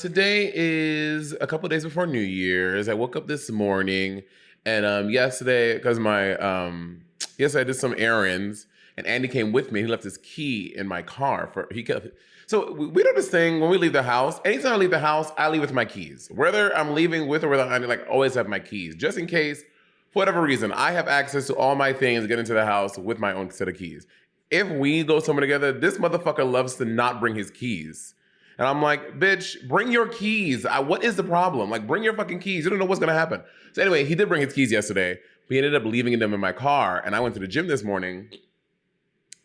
Today is a couple days before New Year's. I woke up this morning, and yesterday, because yesterday I did some errands, and Andy came with me. He left his key in my car for he kept. So we do this thing when we leave the house. Anytime I leave the house, I leave with my keys. Whether I'm leaving with or without, I like always have my keys, just in case, for whatever reason, I have access to all my things to get into the house with my own set of keys. If we go somewhere together, this motherfucker loves to not bring his keys. And I'm like, bitch, bring your keys. What is the problem? Like, bring your fucking keys. You don't know what's going to happen. So anyway, he did bring his keys yesterday. He ended up leaving them in my car. And I went to the gym this morning.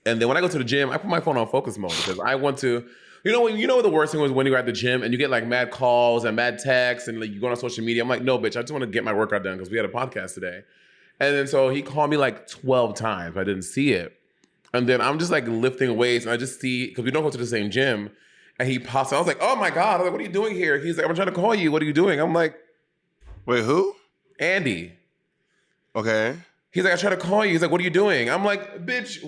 And then when I go to the gym, I put my phone on focus mode because I want to, what the worst thing was when you're at the gym and you get like mad calls and mad texts and like you go on social media. I'm like, no, bitch, I just want to get my workout done because we had a podcast today. And then so he called me like 12 times. I didn't see it. And then I'm just like lifting weights and I just see, because we don't go to the same gym. And he pops out. I was like, oh my God. I was like, what are you doing here? He's like, I'm trying to call you. What are you doing? I'm like, wait, who? Andy. Okay. He's like, I tried to call you. He's like, what are you doing? I'm like, bitch,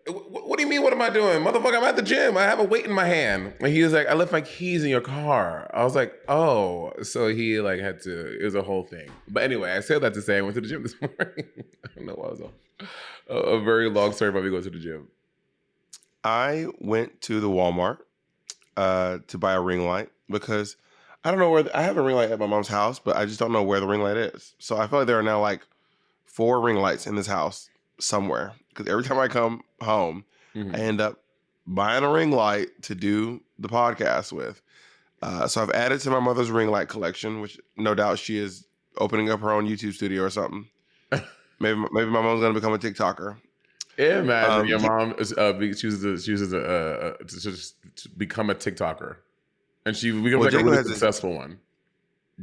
what do you mean, what am I doing? Motherfucker, I'm at the gym. I have a weight in my hand. And he was like, I left my keys in your car. I was like, oh. So he like had to, it was a whole thing. But anyway, I said that to say I went to the gym this morning. I don't know why I was on. A very long story about me going to the gym. I went to the Walmart to buy a ring light because I don't know where I have a ring light at my mom's house, but I just don't know where the ring light is. So I feel like there are now like 4 ring lights in this house somewhere because every time I come home, I end up buying a ring light to do the podcast with. So I've added to my mother's ring light collection, which no doubt she is opening up her own YouTube studio or something. Maybe my mom's gonna become a TikToker. Yeah, imagine your mom chooses to become a TikToker, and she becomes like a really successful one.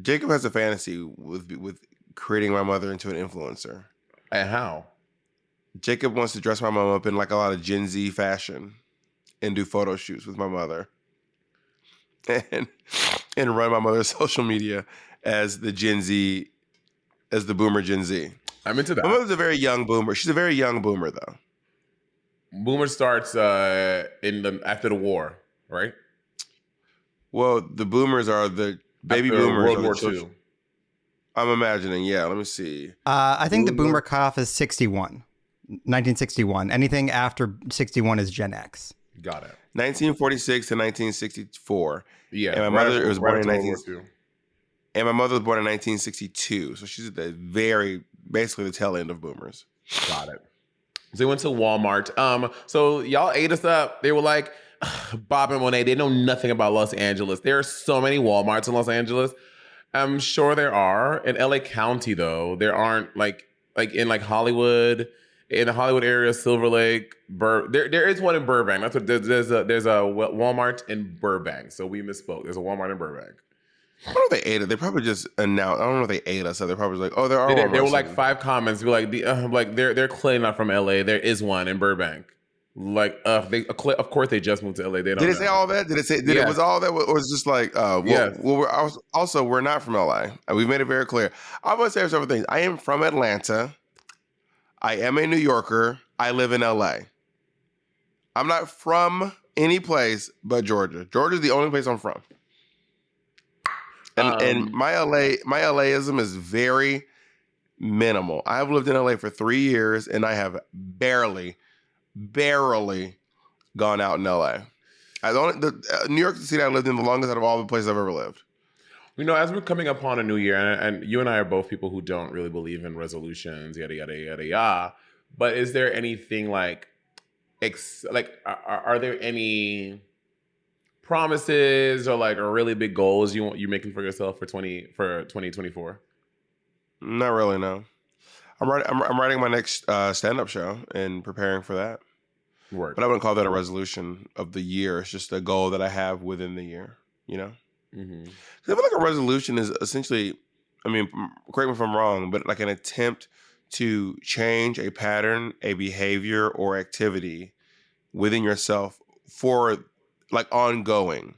Jacob has a fantasy with creating my mother into an influencer. And how? Jacob wants to dress my mom up in like a lot of Gen Z fashion and do photo shoots with my mother, and run my mother's social media as the Gen Z, as the boomer Gen Z. I'm into that. My mother's a very young boomer. She's a very young boomer, though. Boomer starts after the war, right? Well, the boomers are the baby after boomers. World War II. I'm imagining. Yeah, let me see. I think the boomer cutoff is 1961. Anything after 61 is Gen X. Got it. 1946 to 1964. Yeah, and my mother was born in 1962. And my mother was born in 1962, so she's at the basically the tail end of boomers. Got it. So we went to Walmart. So y'all ate us up. They were like, Bob and Monet, they know nothing about Los Angeles. There are so many Walmarts in Los Angeles. I'm sure there are. In LA County, though, there aren't like in like Hollywood, in the Hollywood area, Silver Lake, there is one in Burbank. That's what there's a Walmart in Burbank. So we misspoke. There's a Walmart in Burbank. I don't know if they ate it. They probably just announced. I don't know if they ate us. So they're probably like, oh, there are. There were like 5 comments. Be like, they're clearly not from LA. There is one in Burbank. Like, of course they just moved to LA. They don't. Did it say all that? Did it say? It was all that? Or was just like, yes. We're not from LA. We've made it very clear. I want to say several things. I am from Atlanta. I am a New Yorker. I live in LA. I'm not from any place but Georgia. Georgia's the only place I'm from. And my LAism is very minimal. I have lived in LA for 3 years, and I have barely gone out in LA. New York City I lived in the longest out of all the places I've ever lived. As we're coming upon a new year, and you and I are both people who don't really believe in resolutions, yada yada yada yada. But is there anything like are there any promises or like or really big goals you're making for yourself for 2024? Not really, no. I'm writing my next stand-up show and preparing for that. Work. But I wouldn't call that a resolution of the year. It's just a goal that I have within the year, Mm-hmm. I feel like a resolution is essentially, correct me if I'm wrong, but like an attempt to change a pattern, a behavior, or activity within yourself for like ongoing,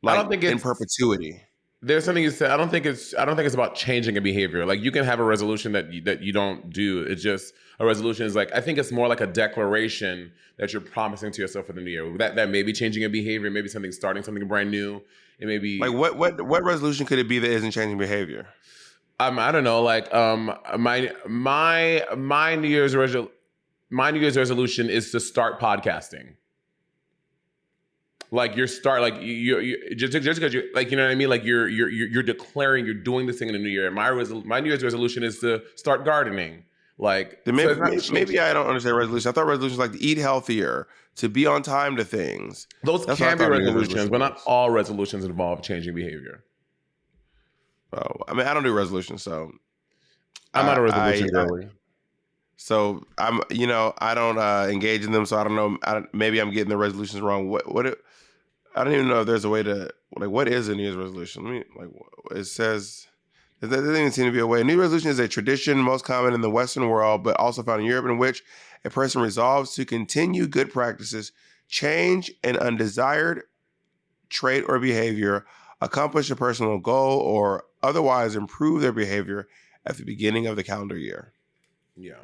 like I don't think in perpetuity. There's something you said. I don't think it's about changing a behavior. Like you can have a resolution that you don't do. It's just a resolution is like I think it's more like a declaration that you're promising to yourself for the new year. That may be changing a behavior, maybe starting something brand new. It may be Like what resolution could it be that isn't changing behavior? I don't know, like my my New Year's resolution is to start podcasting. Like you just because you like, you know what I mean, like you're declaring you're doing this thing in the new year. And my New Year's resolution is to start gardening. Like, Then so maybe, it's not maybe I don't understand resolution. I thought resolutions like to eat healthier, to be on time to things. those That's what I can be thought New Year's resolutions, resolution but not was. all resolutions involve changing behavior. Oh, I mean, I don't do resolutions, so I'm not a resolution I girly. so I'm, I don't engage in them, so I don't know. Maybe I'm getting the resolutions wrong. I don't even know if there's a way to, like, what is a New Year's resolution? Let me, like, it says, there doesn't even seem to be a way. A New Year's resolution is a tradition most common in the Western world, but also found in Europe, in which a person resolves to continue good practices, change an undesired trait or behavior, accomplish a personal goal, or otherwise improve their behavior at the beginning of the calendar year. Yeah.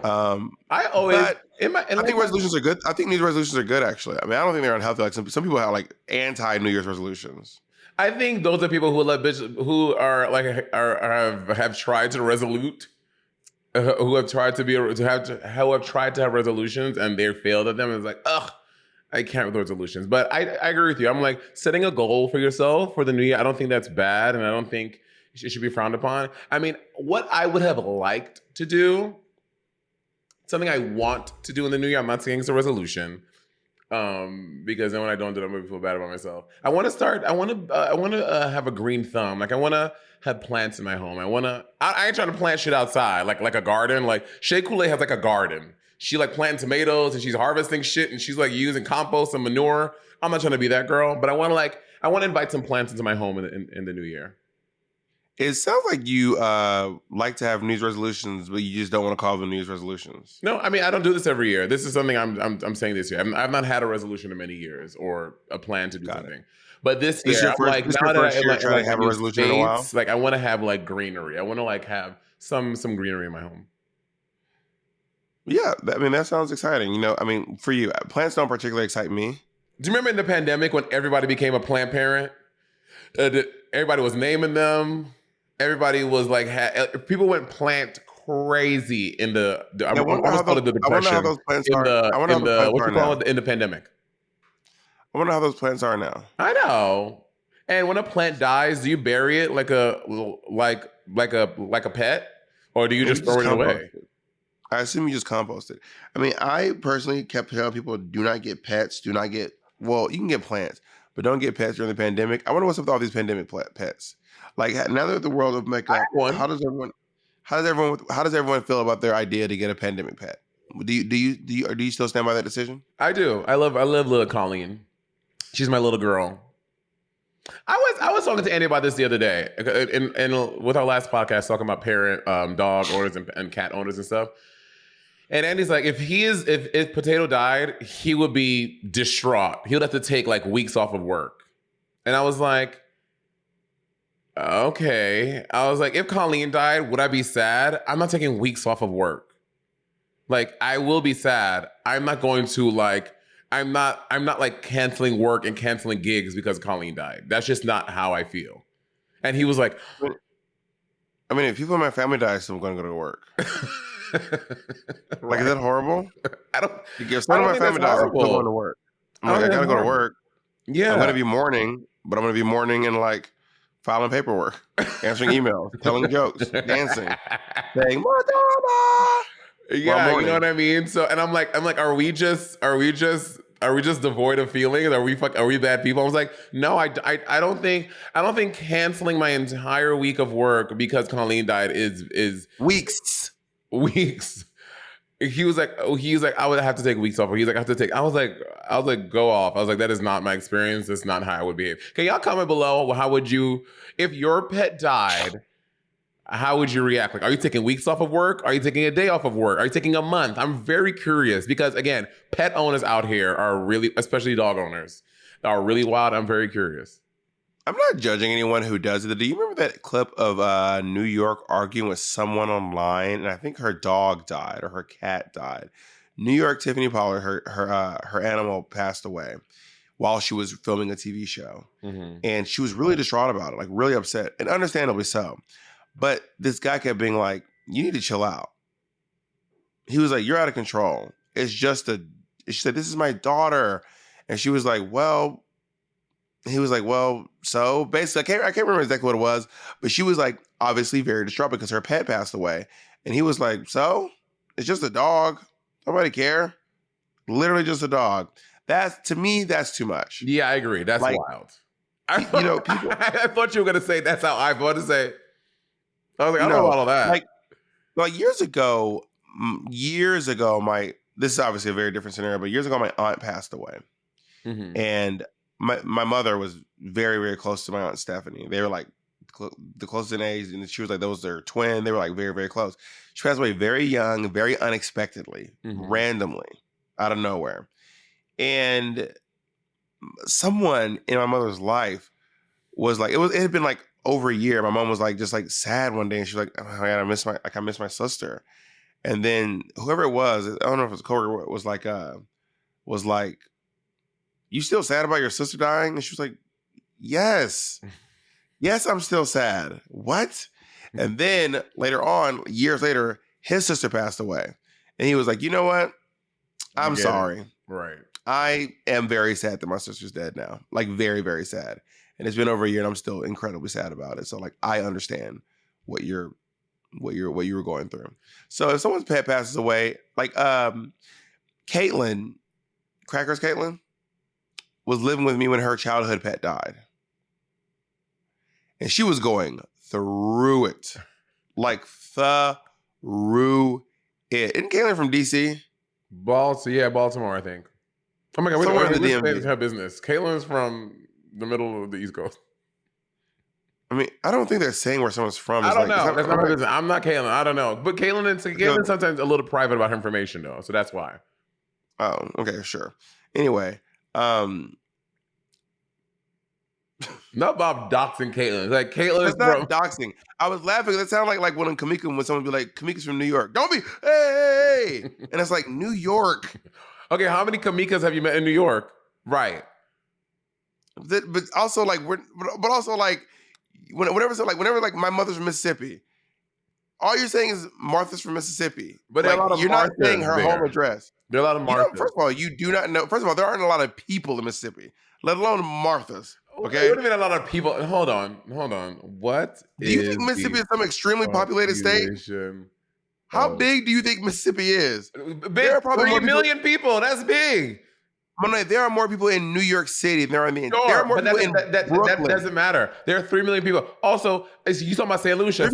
I always think resolutions are good. I think New Year's resolutions are good, actually. I mean, I don't think they're unhealthy. Like some people have like anti New Year's resolutions. I think those are people who are like have tried to resolute, who have tried to have resolutions and they failed at them. And it's like, ugh, I can't with resolutions. But I agree with you. I'm like, setting a goal for yourself for the new year, I don't think that's bad, and I don't think it should be frowned upon. I mean, what I would have liked to do, something I want to do in the new year, I'm not saying it's a resolution, because then when I don't do it, I'm gonna feel bad about myself. I want to have a green thumb. Like, I want to have plants in my home. I ain't trying to plant shit outside, like a garden. Like, Shea Coulee has like a garden. She like planting tomatoes and she's harvesting shit and she's like using compost and manure. I'm not trying to be that girl, but I want to invite some plants into my home in the new year. It sounds like you like to have New Year's resolutions, but you just don't want to call them New Year's resolutions. No, I mean, I don't do this every year. This is something I'm saying this year. I've not had a resolution in many years or a plan to do something. But this year, I'm like, now that I'm trying to have a resolution in a while. Like, I want to have like greenery. I want to like have some greenery in my home. Yeah, I mean, that sounds exciting. I mean, for you, plants don't particularly excite me. Do you remember in the pandemic when everybody became a plant parent? Everybody was naming them. Everybody was like, people went plant crazy in the I wonder how those plants are. In the pandemic. I wonder how those plants are now. I know. And when a plant dies, do you bury it like a pet, or do you just throw it away? I assume you just compost it. I mean, I personally kept telling people, do not get pets. You can get plants, but don't get pets during the pandemic. I wonder what's up with all these pandemic pets. Like, now that the world of makeup, how does everyone feel about their idea to get a pandemic pet? Do you still stand by that decision? I do. I love little Colleen. She's my little girl. I was talking to Andy about this the other day, and with our last podcast talking about parent dog owners and cat owners and stuff. And Andy's like, if Potato died, he would be distraught. He would have to take like weeks off of work. And I was like, okay. I was like, if Colleen died, would I be sad? I'm not taking weeks off of work. Like, I will be sad. I'm not going to like, I'm not like canceling work and canceling gigs because Colleen died. That's just not how I feel. And he was like, I mean, if people in my family die, so I'm going to go to work. Like, is that horrible? If someone in my family dies, I'm still going to work. I gotta go to work. Yeah. I'm gonna be mourning, but I'm gonna be mourning and like filing paperwork, answering emails, telling jokes, dancing, saying Madonna. Yeah, you know what I mean? So, and I'm like, are we just devoid of feelings? Are we bad people? I was like, no, I don't think canceling my entire week of work because Colleen died is weeks. He was like, I would have to take weeks off. Or he's like, I was like, go off. I was like, that is not my experience. That's not how I would behave. Can y'all comment below? How would you, if your pet died, how would you react? Like, are you taking weeks off of work? Are you taking a day off of work? Are you taking a month? I'm very curious because, again, pet owners out here are really, especially dog owners, are really wild. I'm very curious. I'm not judging anyone who does it. Do you remember that clip of New York arguing with someone online? And I think her dog died or her cat died. New York, Tiffany Pollard, her animal passed away. while she was filming a TV show. Mhm. And she was really distraught about it, like really upset, and understandably so. But this guy kept being like, you need to chill out. He was like, you're out of control. She said, this is my daughter. And she was like, well, he was like, well, so basically, I can't remember exactly what it was, but she was like, obviously very distraught because her pet passed away. And he was like, so it's just a dog. Nobody care. Literally just a dog. To me, that's too much. Yeah, I agree. That's Like, wild. People. I thought you were gonna say that's how I want to say. I was like, I don't know all of that. Like years ago, this is obviously a very different scenario, but years ago, my aunt passed away. Mhm. And my mother was very, very close to my aunt Stephanie. They were like the closest in age, and she was like, those are twin. They were like very, very close. She passed away very young, very unexpectedly, randomly, out of nowhere. And someone in my mother's life was like, it had been like over a year. My mom was like, just like sad one day, and she was like, oh my God, I miss my sister. And then whoever it was, I don't know if it was a coworker, was like, you still sad about your sister dying? And she was like, yes, I'm still sad. What? And then later on, years later, his sister passed away. And he was like, you know what? I'm sorry. Right. I am very sad that my sister's dead now. Like very, very sad. And it's been over a year and I'm still incredibly sad about it. So like, I understand what you were going through. So if someone's pet passes away, like Caitlin, Crackers Caitlin, was living with me when her childhood pet died. And she was going through it. Like through it. Isn't Caitlin from DC? Baltimore, I think. Oh my God, Somewhere in the let's DMV. her business. Caitlin's from the middle of the East Coast. I mean, I don't think they're saying where someone's from. I don't know. That's not my business. I'm not Caitlin. I don't know. But Caitlin's sometimes a little private about her information, though. So that's why. Oh, okay, sure. Anyway, not Bob doxing Caitlin. Like Caitlin is it's not doxing. I was laughing. That sounded like when someone be like, Kamika's from New York. Don't be, hey. And it's like, New York. Okay, how many Kamikas have you met in New York? Right. But also like, whenever my mother's from Mississippi, all you're saying is Martha's from Mississippi. But like, there are a lot of you're not Marthas saying her there. home address. There are a lot of Marthas. First of all, you do not know. First of all, there aren't a lot of people in Mississippi, let alone Marthas. Okay. What do you mean a lot of people? Hold on. What do you think Mississippi is some extremely populated state? How big do you think Mississippi is? Big, there are probably 3 million people. That's big. Monet, there are more people in New York City than there are in Sure, there are more people in that doesn't matter. There are 3 million people. Also, you talking about St. Lucia.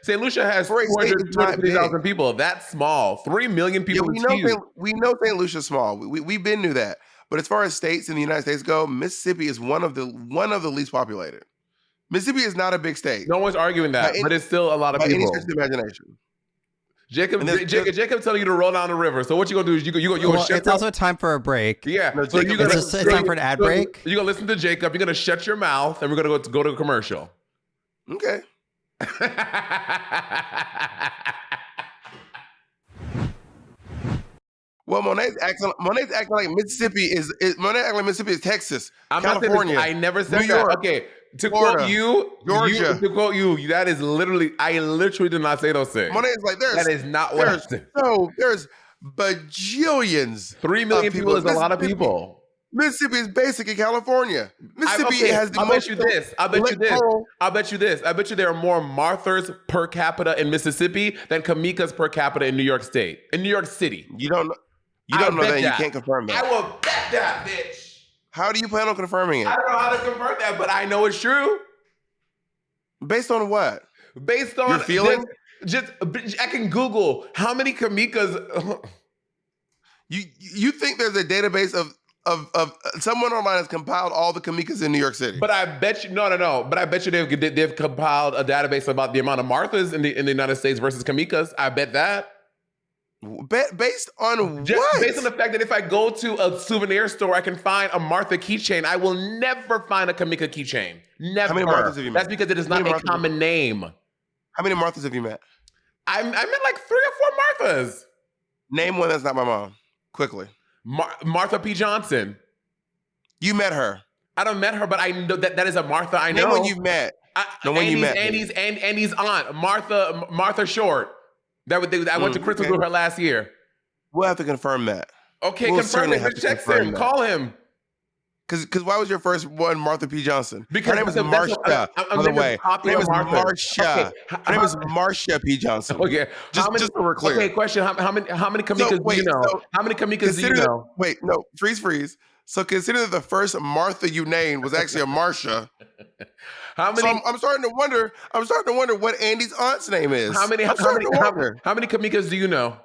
St. Lucia has 250,000 people. That's small. 3 million people is huge. We know St. Lucia's small. We've been to that. But as far as states in the United States go, Mississippi is one of the least populated. Mississippi is not a big state. No one's arguing that, but it's still a lot of people. Any stretch of the imagination. Jacob telling you to roll down the river. So what you gonna do is you gonna shut. It's also time for a break. Yeah, no, so it's time for an ad break. You're gonna listen to Jacob. You're gonna shut your mouth, and we're gonna go to a commercial. Okay. Well, Monet's acting like Mississippi is Texas, California. I never said New that. York, Okay, to Florida, quote you, Georgia. to quote you, that is literally. I literally did not say those things. Monet's like that is not what I said. There's bajillions. 3 million people is a lot of people. Mississippi is basically California. Mississippi has the I'll bet you this. I bet you there are more Marthas per capita in Mississippi than Kamikas per capita in New York State. In New York City. You don't know that and you can't confirm that. I will bet that, bitch. How do you plan on confirming it? I don't know how to confirm that, but I know it's true. Based on what? Based on your feeling? Just I can Google how many Kamikas. You think there's a database of someone online has compiled all the Kamikas in New York City? But I bet you no. But I bet you they've compiled a database about the amount of Marthas in the United States versus Kamikas. I bet that. Based on Just what? Based on the fact that if I go to a souvenir store, I can find a Martha keychain. I will never find a Kamika keychain. Never. How many Marthas have you met? That's because it is not a common name. How many Marthas have you met? I met like 3 or 4 Marthas. Name one that's not my mom. Quickly. Martha P. Johnson. You met her. I don't met her, but I know that is a Martha I know. Name when you met. No, when you met. Andy's aunt, Martha Short. I went to Christmas with her last year. We'll have to confirm that. Okay, we'll confirm it. Just text him. That. Call him. Because why was your first one Martha P. Johnson? Because her name is Marcia. By the way, her name is Marcia. Her name is Marcia P. Johnson. Okay, just so we're clear. Okay, question: How many Kamikas do you know? How many Kamikas do you know? Wait, no, freeze. So consider that the first Martha you named was actually a Marcia. How many? So I'm starting to wonder. What Andy's aunt's name is. How many Kamikas do you know?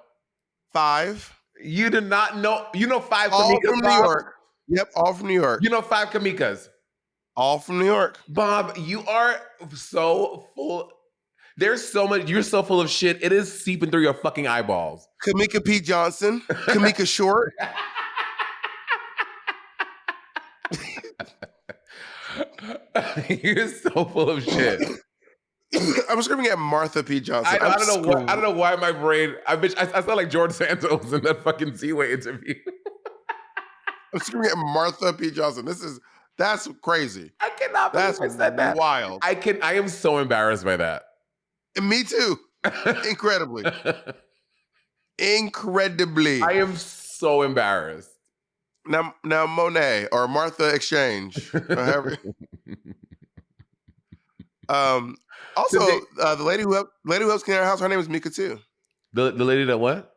5. You do not know. You know 5 all Kamikas from New York. Yep, all from New York. You know 5 Kamikas. All from New York. Bob, you are so full. There's so much. You're so full of shit. It is seeping through your fucking eyeballs. Kamika P. Johnson. Kamika Short. You're so full of shit. I'm screaming at Martha P. Johnson. I don't know why my brain. I sound like George Santos in that fucking Z-Way interview. I'm screaming at Martha P. Johnson. That's crazy. I cannot believe I said that. Wild. I am so embarrassed by that. And me too. Incredibly. I am so embarrassed. Now Monet or Martha Exchange. Also, the lady who helps clean our house, her name is Mika too. The lady that what?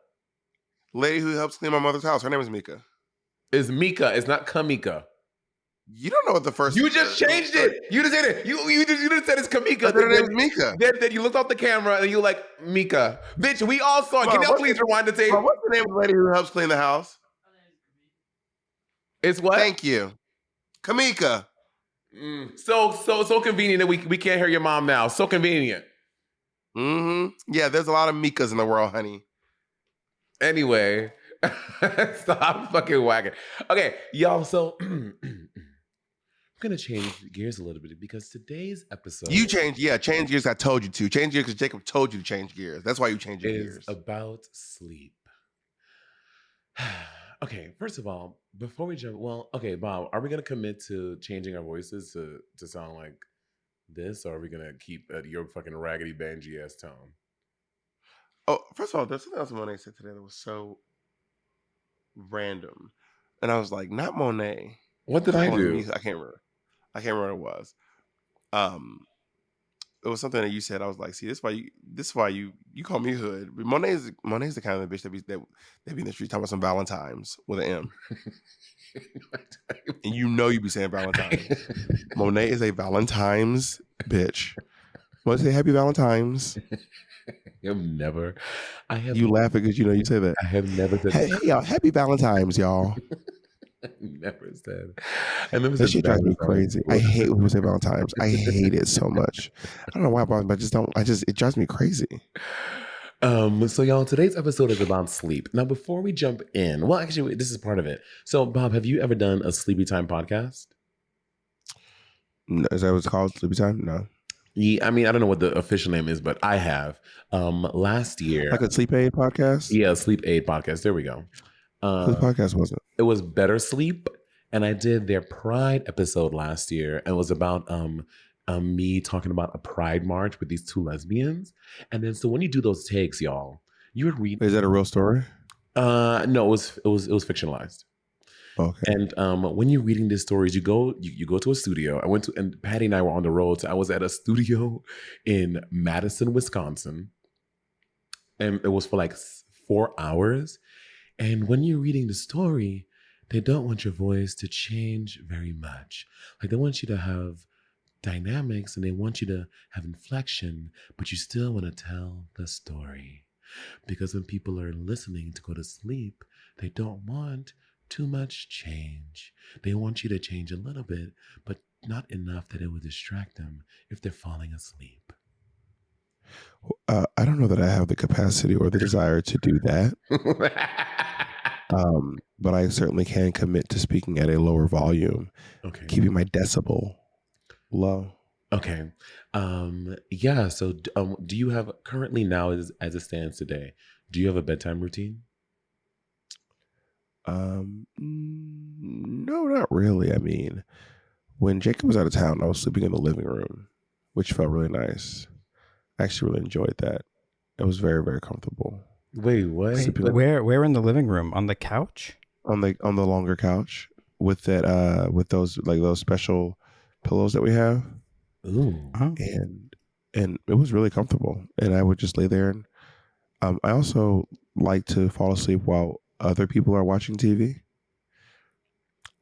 Lady who helps clean my mother's house, her name is Mika. It's Mika. It's not Kamika. You don't know what the first. You just changed it. You just said it. You just said it's Kamika. Her name is Mika. Then you looked off the camera and you like Mika. Bitch, we all saw it. Can you please rewind the tape? What's the name of the lady who helps clean the house? It's what? Thank you, Kamika. So convenient that we can't hear your mom now. So convenient. Mm-hmm. Yeah, there's a lot of Mikas in the world, honey. Anyway, stop fucking whacking. Okay, y'all. So I'm gonna change gears a little bit because today's episode. Change gears. I told you to change gears because Jacob told you to change gears. That's why you change your gears. About sleep. Okay, first of all, before we jump, okay, Bob, are we gonna commit to changing our voices to sound like this, or are we gonna keep your fucking raggedy bangy ass tone? Oh, first of all, there's something else Monet said today that was so random, and I was like, not Monet. What did I do? I can't remember what it was. It was something that you said. I was like, see, this is why you call me hood. But Monet's the kind of bitch that be in the street talking about some Valentine's with an M. And you be saying Valentine's. Monet is a Valentine's bitch. Want to say happy Valentine's? You laugh because you say that. I have never said hey y'all, happy Valentine's, y'all. Never said. That shit drives me crazy. I hate when people say Valentine's. I hate it so much. I don't know why, but it drives me crazy. So y'all, today's episode is about sleep. Now, before we jump in, well, actually, this is part of it. So, Bob, have you ever done a Sleepy Time podcast? No, is that what it's called? Sleepy Time? No. Yeah, I mean, I don't know what the official name is, but I have. Last year. Like a sleep aid podcast? Yeah, sleep aid podcast. There we go. What podcast was it? It was Better Sleep, and I did their Pride episode last year, and it was about me talking about a Pride march with these 2 lesbians. And then, so when you do those takes, y'all, you would read. Is that a real story? No, it was fictionalized. Okay. And when you're reading these stories, you go to a studio. And Patty and I were on the road. So I was at a studio in Madison, Wisconsin, and it was for like 4 hours. And when you're reading the story, they don't want your voice to change very much. Like they want you to have dynamics and they want you to have inflection, but you still want to tell the story. Because when people are listening to go to sleep, they don't want too much change. They want you to change a little bit, but not enough that it would distract them if they're falling asleep. I don't know that I have the capacity or the desire to do that. But I certainly can commit to speaking at a lower volume, keeping my decibel low. Okay. Yeah. So, do you have currently now, as it stands today, do you have a bedtime routine? No, not really. I mean, when Jacob was out of town, I was sleeping in the living room, which felt really nice. I actually really enjoyed that. It was very, very comfortable. Wait, what? Wait, Sleeping where in the living room? On the couch? on the longer couch with that with those special pillows that we have, Ooh. Oh. and it was really comfortable. And I would just lay there, and I also like to fall asleep while other people are watching TV.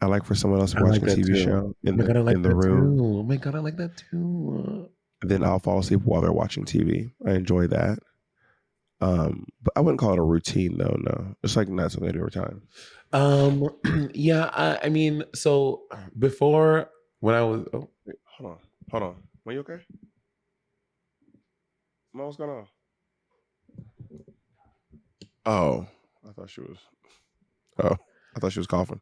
I like for someone else I like watching a that TV too. show Oh my god, I like in the that room. too. Oh my god, I like that too. Then I'll fall asleep while they're watching TV. I enjoy that. But I wouldn't call it a routine though. No, it's like not something I do every time. Yeah, I mean, so before when I was, oh, Wait, hold on. Are you okay? Mom, what's going on? Oh, I thought she was. Oh, I thought she was coughing.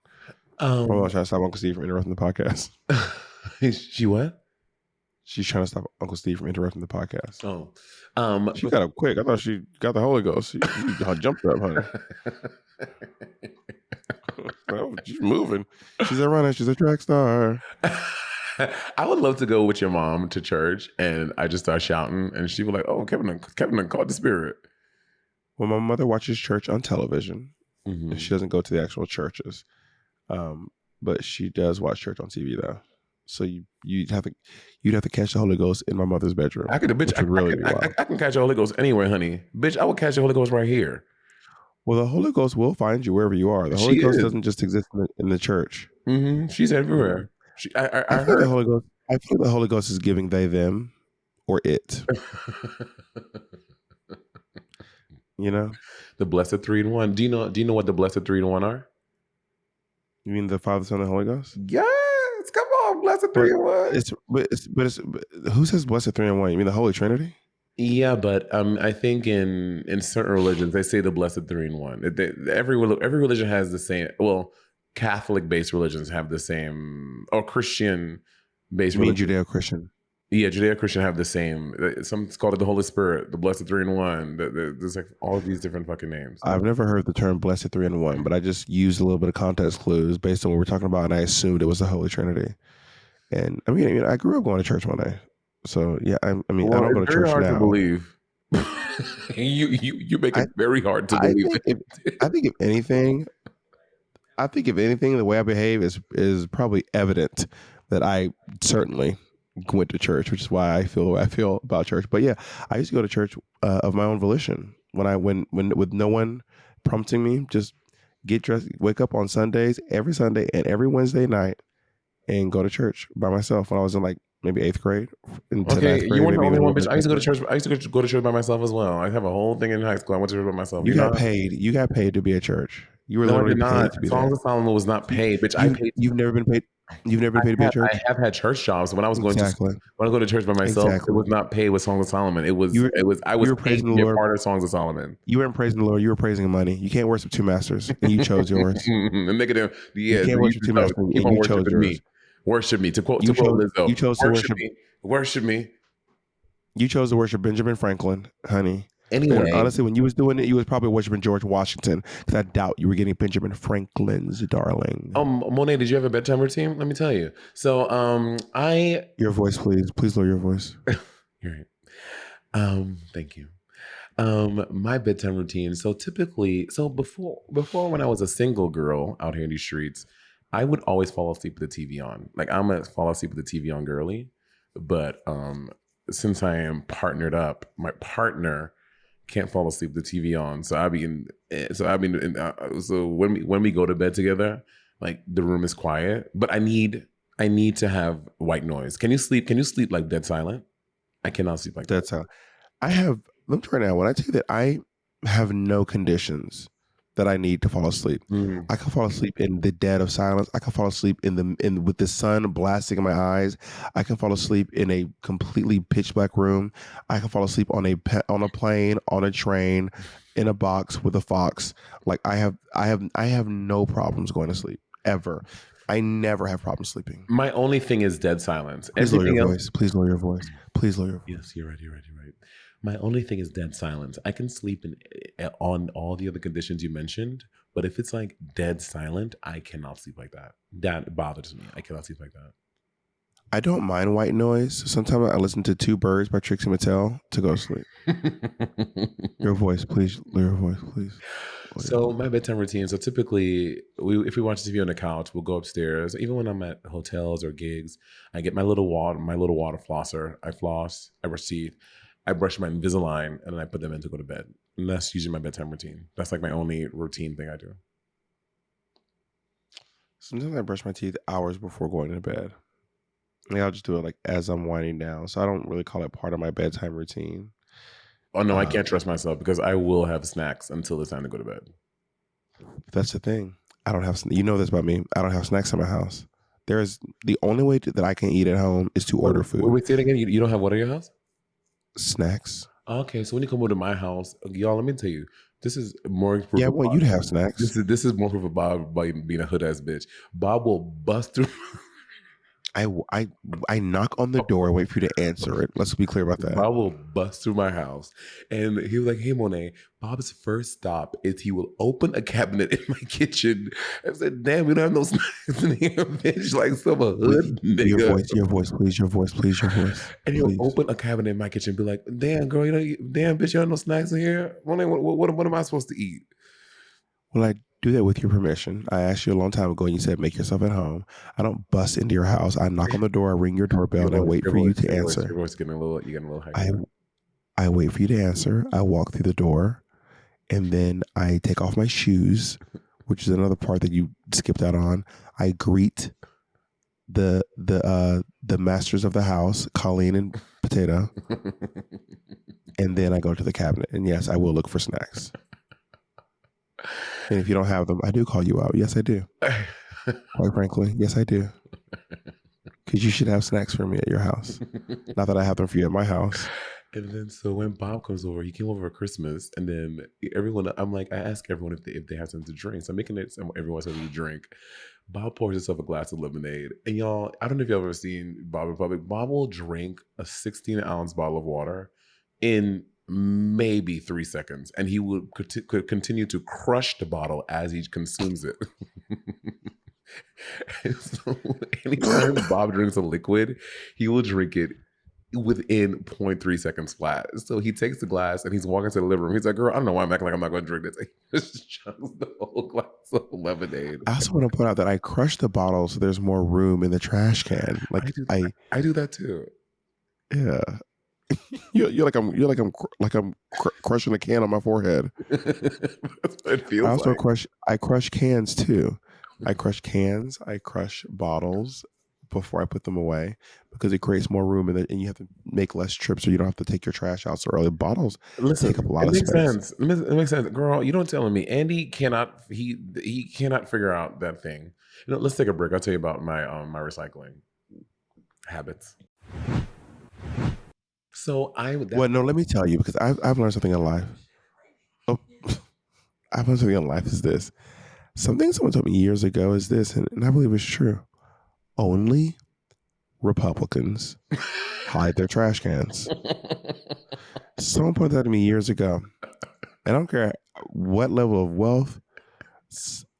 My um, mom's trying to stop Uncle Steve from interrupting the podcast. she what? She's trying to stop Uncle Steve from interrupting the podcast. Oh, She got up quick. I thought she got the Holy Ghost. She jumped up, honey. Well, she's moving. She's a runner. She's a track star. I would love to go with your mom to church, and I just start shouting, and she was like, "Oh, Kevin caught the spirit." Well, my mother watches church on television. Mhm. She doesn't go to the actual churches, but she does watch church on TV though. So you'd have to catch the Holy Ghost in my mother's bedroom. I could, bitch. Which would really be wild. I can catch the Holy Ghost anywhere, honey. Bitch, I would catch the Holy Ghost right here. Well, the Holy Ghost will find you wherever you are. The Holy She Ghost is. doesn't just exist in the church. She's You know? everywhere. I I feel heard. the Holy Ghost. I feel the Holy Ghost is giving they them or it. You know. The blessed 3-in-1. Do you know what the blessed 3-in-1 are? You mean the Father, Son, and Holy Ghost? Yes, come on, blessed But 3-in-1. but who says blessed 3-in-1? You mean the Holy Trinity? Yeah, but I think in certain religions they say the blessed 3-in-1. Every religion has the same. Well, Catholic based religions have the same, or Christian based You mean religions. Judeo-Christian? Yeah, Judeo-Christian have the same. Some call it the Holy Spirit, the blessed 3-in-1. There's like all of these different fucking names. I've never heard the term blessed 3-in-1, but I just used a little bit of context clues based on what we're talking about, and I assumed it was the Holy Trinity. And I mean, I grew up going to church one day, so yeah. I mean, I Well, don't go it's to very church hard to now. believe. You make it I very hard to I believe think it. I think if anything, the way I behave is probably evident that I certainly went to church, which is why I feel the way I feel about church. But yeah, I used to go to church of my own volition when with no one prompting me. Just get dressed, wake up on Sundays, every Sunday and every Wednesday night, and go to church by myself. When I was in like maybe 8th grade into Okay, 9th you grade, weren't the maybe only even a one, little bitch. bit. I used to go to church. I used to go to church by myself as well. I have a whole thing in high school. I went to church by myself. You You know? got paid. You got paid to be at church. You were No, I literally did paid not. to be Songs there. of Solomon was not paid, bitch. I paid. You've never been paid. You've never been paid to be at church. I have had church jobs. When I was going to Exactly. when I go to church by myself, it Exactly. was not paid with Songs of Solomon. You were I was you were paid praising to the be a Lord. part of Songs of Solomon. You weren't praising the Lord. You were praising money. You can't worship two masters, and you chose yours. Negative. You Yeah, can't you worship two masters, keep and on you chose worshiping yours. me. Worship me. To quote You Lizzo. chose to Worship worship. me. Worship me. You chose to worship Benjamin Franklin, honey. Anyway, And honestly, when you was doing it, you was probably worshiping George Washington, because I doubt you were getting Benjamin Franklin's darling. Monet, did you have a bedtime routine? Let me tell you. So, Your voice, please lower your voice. you're right. Thank you. My bedtime routine. So typically, before when I was a single girl out here in these streets, I would always fall asleep with the TV on. Like I'm gonna fall asleep with the TV on girly. But since I am partnered up, my partner can't fall asleep with the TV on. So so when we go to bed together, like the room is quiet, but I need to have white noise. Can you sleep? Can you sleep like dead silent? I cannot sleep like that. That's how I have. Let me try now. When I tell you that I have no conditions that I need to fall asleep, I can fall asleep in the dead of silence. I can fall asleep in with the sun blasting in my eyes. I can fall asleep in a completely pitch black room. I can fall asleep on a plane, on a train, in a box with a fox. Like I have no problems going to sleep ever. I never have problems sleeping. My only thing is dead silence. Please lower your Everything else. voice. Please lower your voice. Please lower your voice. Yes, you're right. You're right. You're right. My only thing is dead silence. I can sleep on all the other conditions you mentioned, but if it's like dead silent, I cannot sleep like that. That bothers me. I cannot sleep like that. I don't mind white noise. Sometimes I listen to Two Birds by Trixie Mattel to go to sleep. Your voice, please. Lower your voice, please. So my bedtime routine. So typically, if we watch TV on the couch, we'll go upstairs. Even when I'm at hotels or gigs, I get my little water flosser. I floss. I brush teeth. I brush my Invisalign, and then I put them in to go to bed. And that's usually my bedtime routine. That's like my only routine thing I do. Sometimes I brush my teeth hours before going to bed. Like I'll just do it like as I'm winding down. So I don't really call it part of my bedtime routine. Oh no, I can't trust myself because I will have snacks until it's time to go to bed. That's the thing. I don't have. You know this about me. I don't have snacks in my house. There's the only way that I can eat at home is to order food. Wait, say it again. You don't have what in your house? Snacks. Okay, so when you come over to my house, y'all, let me tell you, this is more proof. Yeah, I of want Bob. you to have snacks. This is more proof of Bob by being a hood ass bitch. Bob will bust through. I knock on the door and wait for you to answer it. Let's be clear about that. Bob will bust through my house. And he was like, hey, Monet, Bob's first stop is he will open a cabinet in my kitchen. I said, damn, we don't have no snacks in here, bitch. Like some hood nigga. Your voice, please. Your voice, please. Your voice. And he'll open a cabinet in my kitchen and be like, damn, girl, damn, bitch, you have no snacks in here? Monet, what am I supposed to eat? Well, I do that with your permission. I asked you a long time ago and you said, make yourself at home. I don't bust into your house. I knock on the door, I ring your doorbell, and I wait for you to answer. Your voice getting a little high. I wait for you to answer. I walk through the door and then I take off my shoes, which is another part that you skipped out on. I greet the masters of the house, Colleen and Potato. And then I go to the cabinet. And yes, I will look for snacks. And if you don't have them, I do call you out. Yes, I do. Quite frankly, yes, I do. Because you should have snacks for me at your house. Not that I have them for you at my house. And then so when Bob comes over, he came over for Christmas, and then I ask everyone if they have something to drink. So I'm making it everyone something to drink. Bob pours himself a glass of lemonade. And y'all, I don't know if you've ever seen Bob in public. Bob will drink a 16-ounce bottle of water in maybe 3 seconds, and he would could continue to crush the bottle as he consumes it. And so anytime Bob drinks a liquid, he will drink it within 0.3 seconds flat. So he takes the glass and he's walking to the living room. He's like, girl, I don't know why I'm acting like I'm not going to drink this. He just chugs the whole glass of lemonade. I also want to point out that I crush the bottle so there's more room in the trash can. Like I do that too. Yeah. You're like I'm crushing a can on my forehead. That's what it feels I also like. I crush cans too. I crush cans. I crush bottles before I put them away because it creates more room and you have to make less trips or you don't have to take your trash out so early. Bottles take up a lot of space. It makes sense, girl. You don't telling me Andy cannot he cannot figure out that thing. You know, let's take a break. I'll tell you about my my recycling habits. So no, let me tell you because I've learned something in life. Oh, I've learned something in life is this. Something someone told me years ago is this, and I believe it's true. Only Republicans hide their trash cans. Someone pointed that to me years ago. I don't care what level of wealth,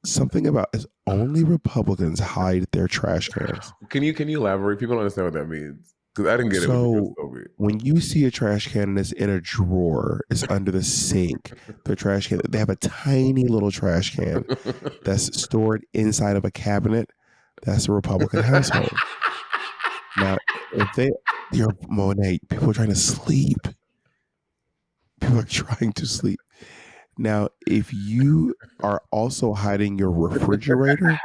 something about is only Republicans hide their trash cans. Can you elaborate? People don't understand what that means. Because I didn't get it. So when you see a trash can that's in a drawer, it's under the sink, the trash can, they have a tiny little trash can that's stored inside of a cabinet. That's a Republican household. Now, you're Monet, people are trying to sleep. People are trying to sleep. Now, if you are also hiding your refrigerator,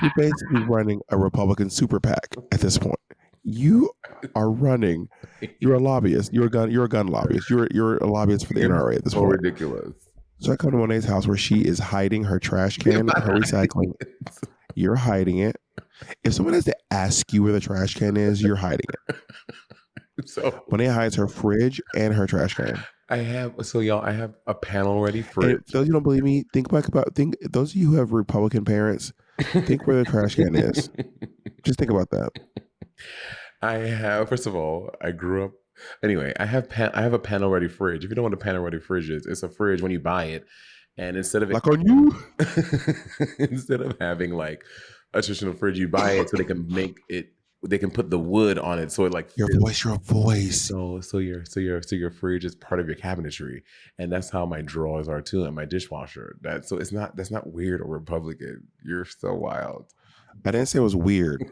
you're basically running a Republican super PAC at this point. You are running. You're a lobbyist. You're a gun lobbyist. You're a lobbyist for the NRA at this point. Ridiculous. So I come to Monet's house where she is hiding her trash can, her recycling. You're hiding it. If someone has to ask you where the trash can is, you're hiding it. So Monet hides her fridge and her trash can. I have a panel ready And fridge. if those you don't believe me, think those of you who have Republican parents, think where the trash can is. Just think about that. I have, first of all, I grew up. Anyway, I have a panel ready fridge. If you don't know what a panel ready fridge is, it's a fridge when you buy it, and instead of it, Like on you. instead of having like a traditional fridge, you buy it so they can make it. They can put the wood on it so it like Your fits. voice, your voice. So your fridge is part of your cabinetry, and that's how my drawers are too, and my dishwasher. That's not weird or Republican. You're so wild. I didn't say it was weird.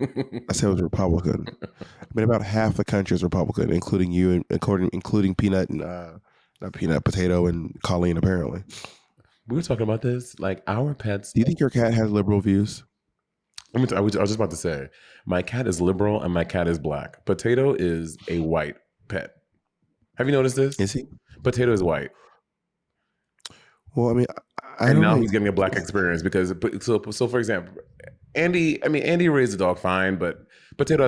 I said it was Republican. I mean, about half the country is Republican, including you and including Peanut and not Peanut, Potato and Colleen. Apparently, We were talking about this. Like our pets. do you think your cat has liberal views? I was just about to say, my cat is liberal and my cat is black. Potato is a white pet. Have you noticed this? Is he? Potato is white, Well, I mean, I and don't now know. he's getting a black experience because. So for example, Andy raised the dog fine, but Potato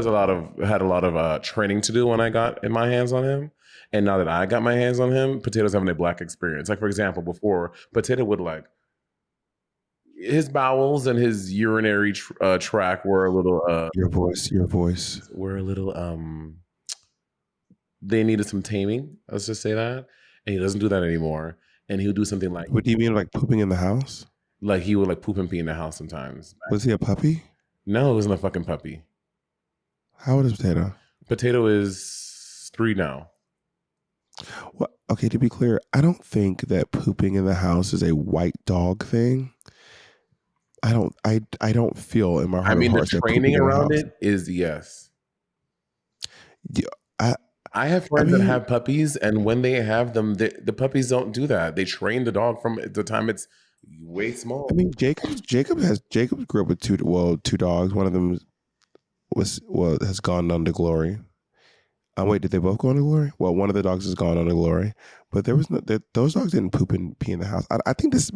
had a lot of training to do when I got in my hands on him. And now that I got my hands on him, Potato's having a black experience. Like for example, before Potato would like his bowels and his urinary tract were a little Your voice. were a little they needed some taming. Let's just say that. And he doesn't do that anymore. And he'll do something like What do you mean, like pooping in the house? he would like poop and pee in the house sometimes. Was he a puppy? No, it wasn't a fucking puppy. How old is Potato? Potato is 3 now. Well, okay, to be clear, I don't think that pooping in the house is a white dog thing. I don't feel in my heart I mean, of the hearts that training pooping in the around house. it is yes. Yeah, I have friends that mean- have puppies, and when they have them, the puppies don't do that. They train the dog from the time it's way small. I mean, Jacob grew up with two dogs. One of them has gone on to glory. Wait, did they both go on to glory? Well, one of the dogs has gone on to glory, but there was those dogs didn't poop and pee in the house. I think that's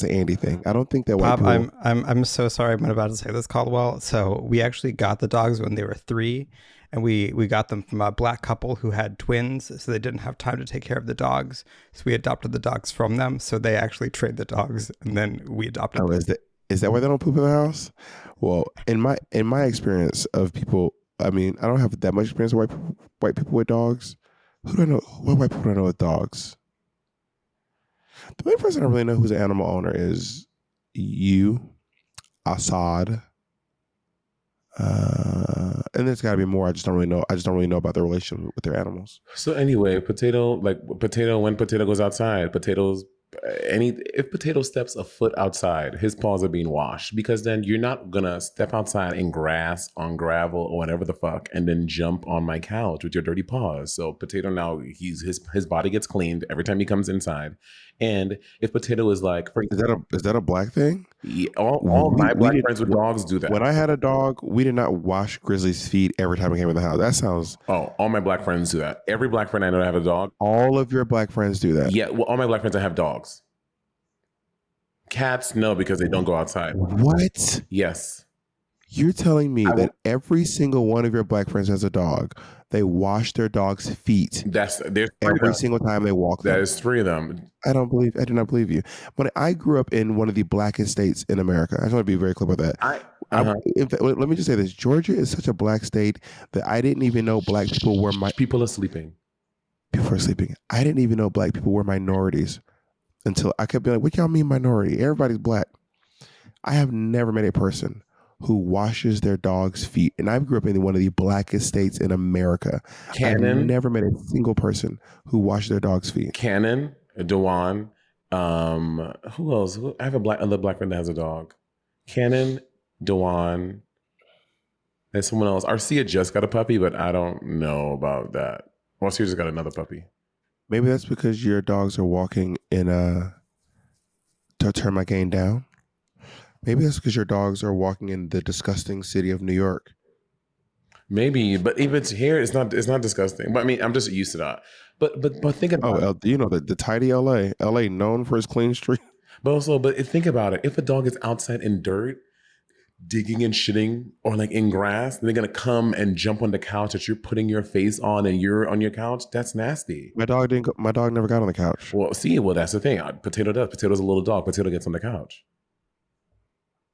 an Andy thing. I don't think that white Bob, people. I'm so sorry. I'm about to say this, Caldwell. So we actually got the dogs when they were 3, and we got them from a black couple who had twins, so they didn't have time to take care of the dogs. So we adopted the dogs from them. So they actually trained the dogs, and then we adopted. Oh, is that why they don't poop in the house? Well, in my experience of people, I mean, I don't have that much experience with white people with dogs. Who do I know? What white people do I know with dogs? The only person I really know who's an animal owner is you, Assad, and there's got to be more. I just don't really know. I just don't really know about their relationship with their animals. So anyway, Potato when Potato goes outside, if Potato steps a foot outside, his paws are being washed, because then you're not gonna step outside in grass, on gravel, or whatever the fuck, and then jump on my couch with your dirty paws. So Potato now his body gets cleaned every time he comes inside. And if Potato is like, Is that a black thing? all my black friends with dogs do that. When I had a dog, we did not wash Grizzly's feet every time he came in the house. That sounds. Oh, all my black friends do that. Every black friend I know that have a dog. All of your black friends do that. Yeah, well, all my black friends that have dogs. Cats, no, because they don't go outside. What? Yes. You're telling me that every single one of your black friends has a dog. They wash their dog's feet There's 3 of every them. single time they walk That them. is 3 of them. I do not believe you. When I grew up in one of the blackest states in America, I just want to be very clear about that. In fact, let me just say this: Georgia is such a black state that I didn't even know black people were People are sleeping. People are sleeping. I didn't even know black people were minorities until I kept being like, "What y'all mean minority? Everybody's black." I have never met a person who washes their dog's feet, and I grew up in one of the blackest states in America. I've never met a single person who washed their dog's feet. Cannon, Dewan, who else? I have another black friend that has a dog. Cannon, Dewan, and someone else. Arcia just got a puppy, but I don't know about that. Arcia just got another puppy. Maybe that's because your dogs are walking in to turn my game down. Maybe that's because your dogs are walking in the disgusting city of New York. Maybe, but if it's here, it's not disgusting. But I mean, I'm just used to that. But think about it. You know the tidy LA known for its clean street. But think about it. If a dog is outside in dirt, digging and shitting or like in grass, and they're gonna come and jump on the couch that you're putting your face on and you're on your couch. That's nasty. My dog didn't. My dog never got on the couch. Well, see, well, that's the thing. Potato does. Potato's a little dog. Potato gets on the couch.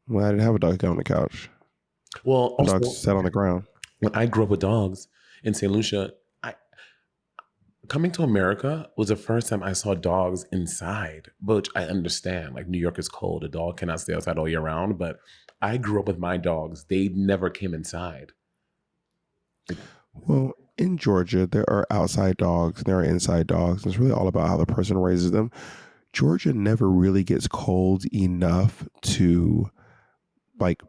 Well, I didn't have a dog get on the couch. Well, My also, dog sat on the ground. when I grew up with dogs in St. Lucia, coming to America was the first time I saw dogs inside, which I understand. Like New York is cold. A dog cannot stay outside all year round, but I grew up with my dogs. They never came inside. Well, in Georgia, there are outside dogs and there are inside dogs. And it's really all about how the person raises them. Georgia never really gets cold enough to, like,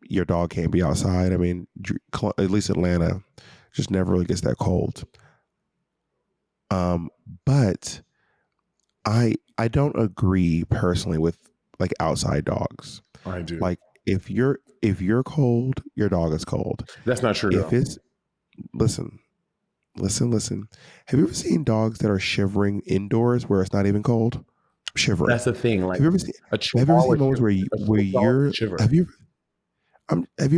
your dog can't be outside. I mean, at least Atlanta just never really gets that cold. But I don't agree personally with like outside dogs. I do. Like if you're cold, your dog is cold. That's not true. If it's listen. Have you ever seen dogs that are shivering indoors where it's not even cold? Shivering. That's the thing. Like have you ever seen moments where you're have you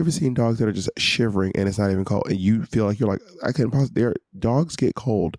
ever seen dogs that are just shivering and it's not even cold and you feel like you're like I can't possibly. Their dogs get cold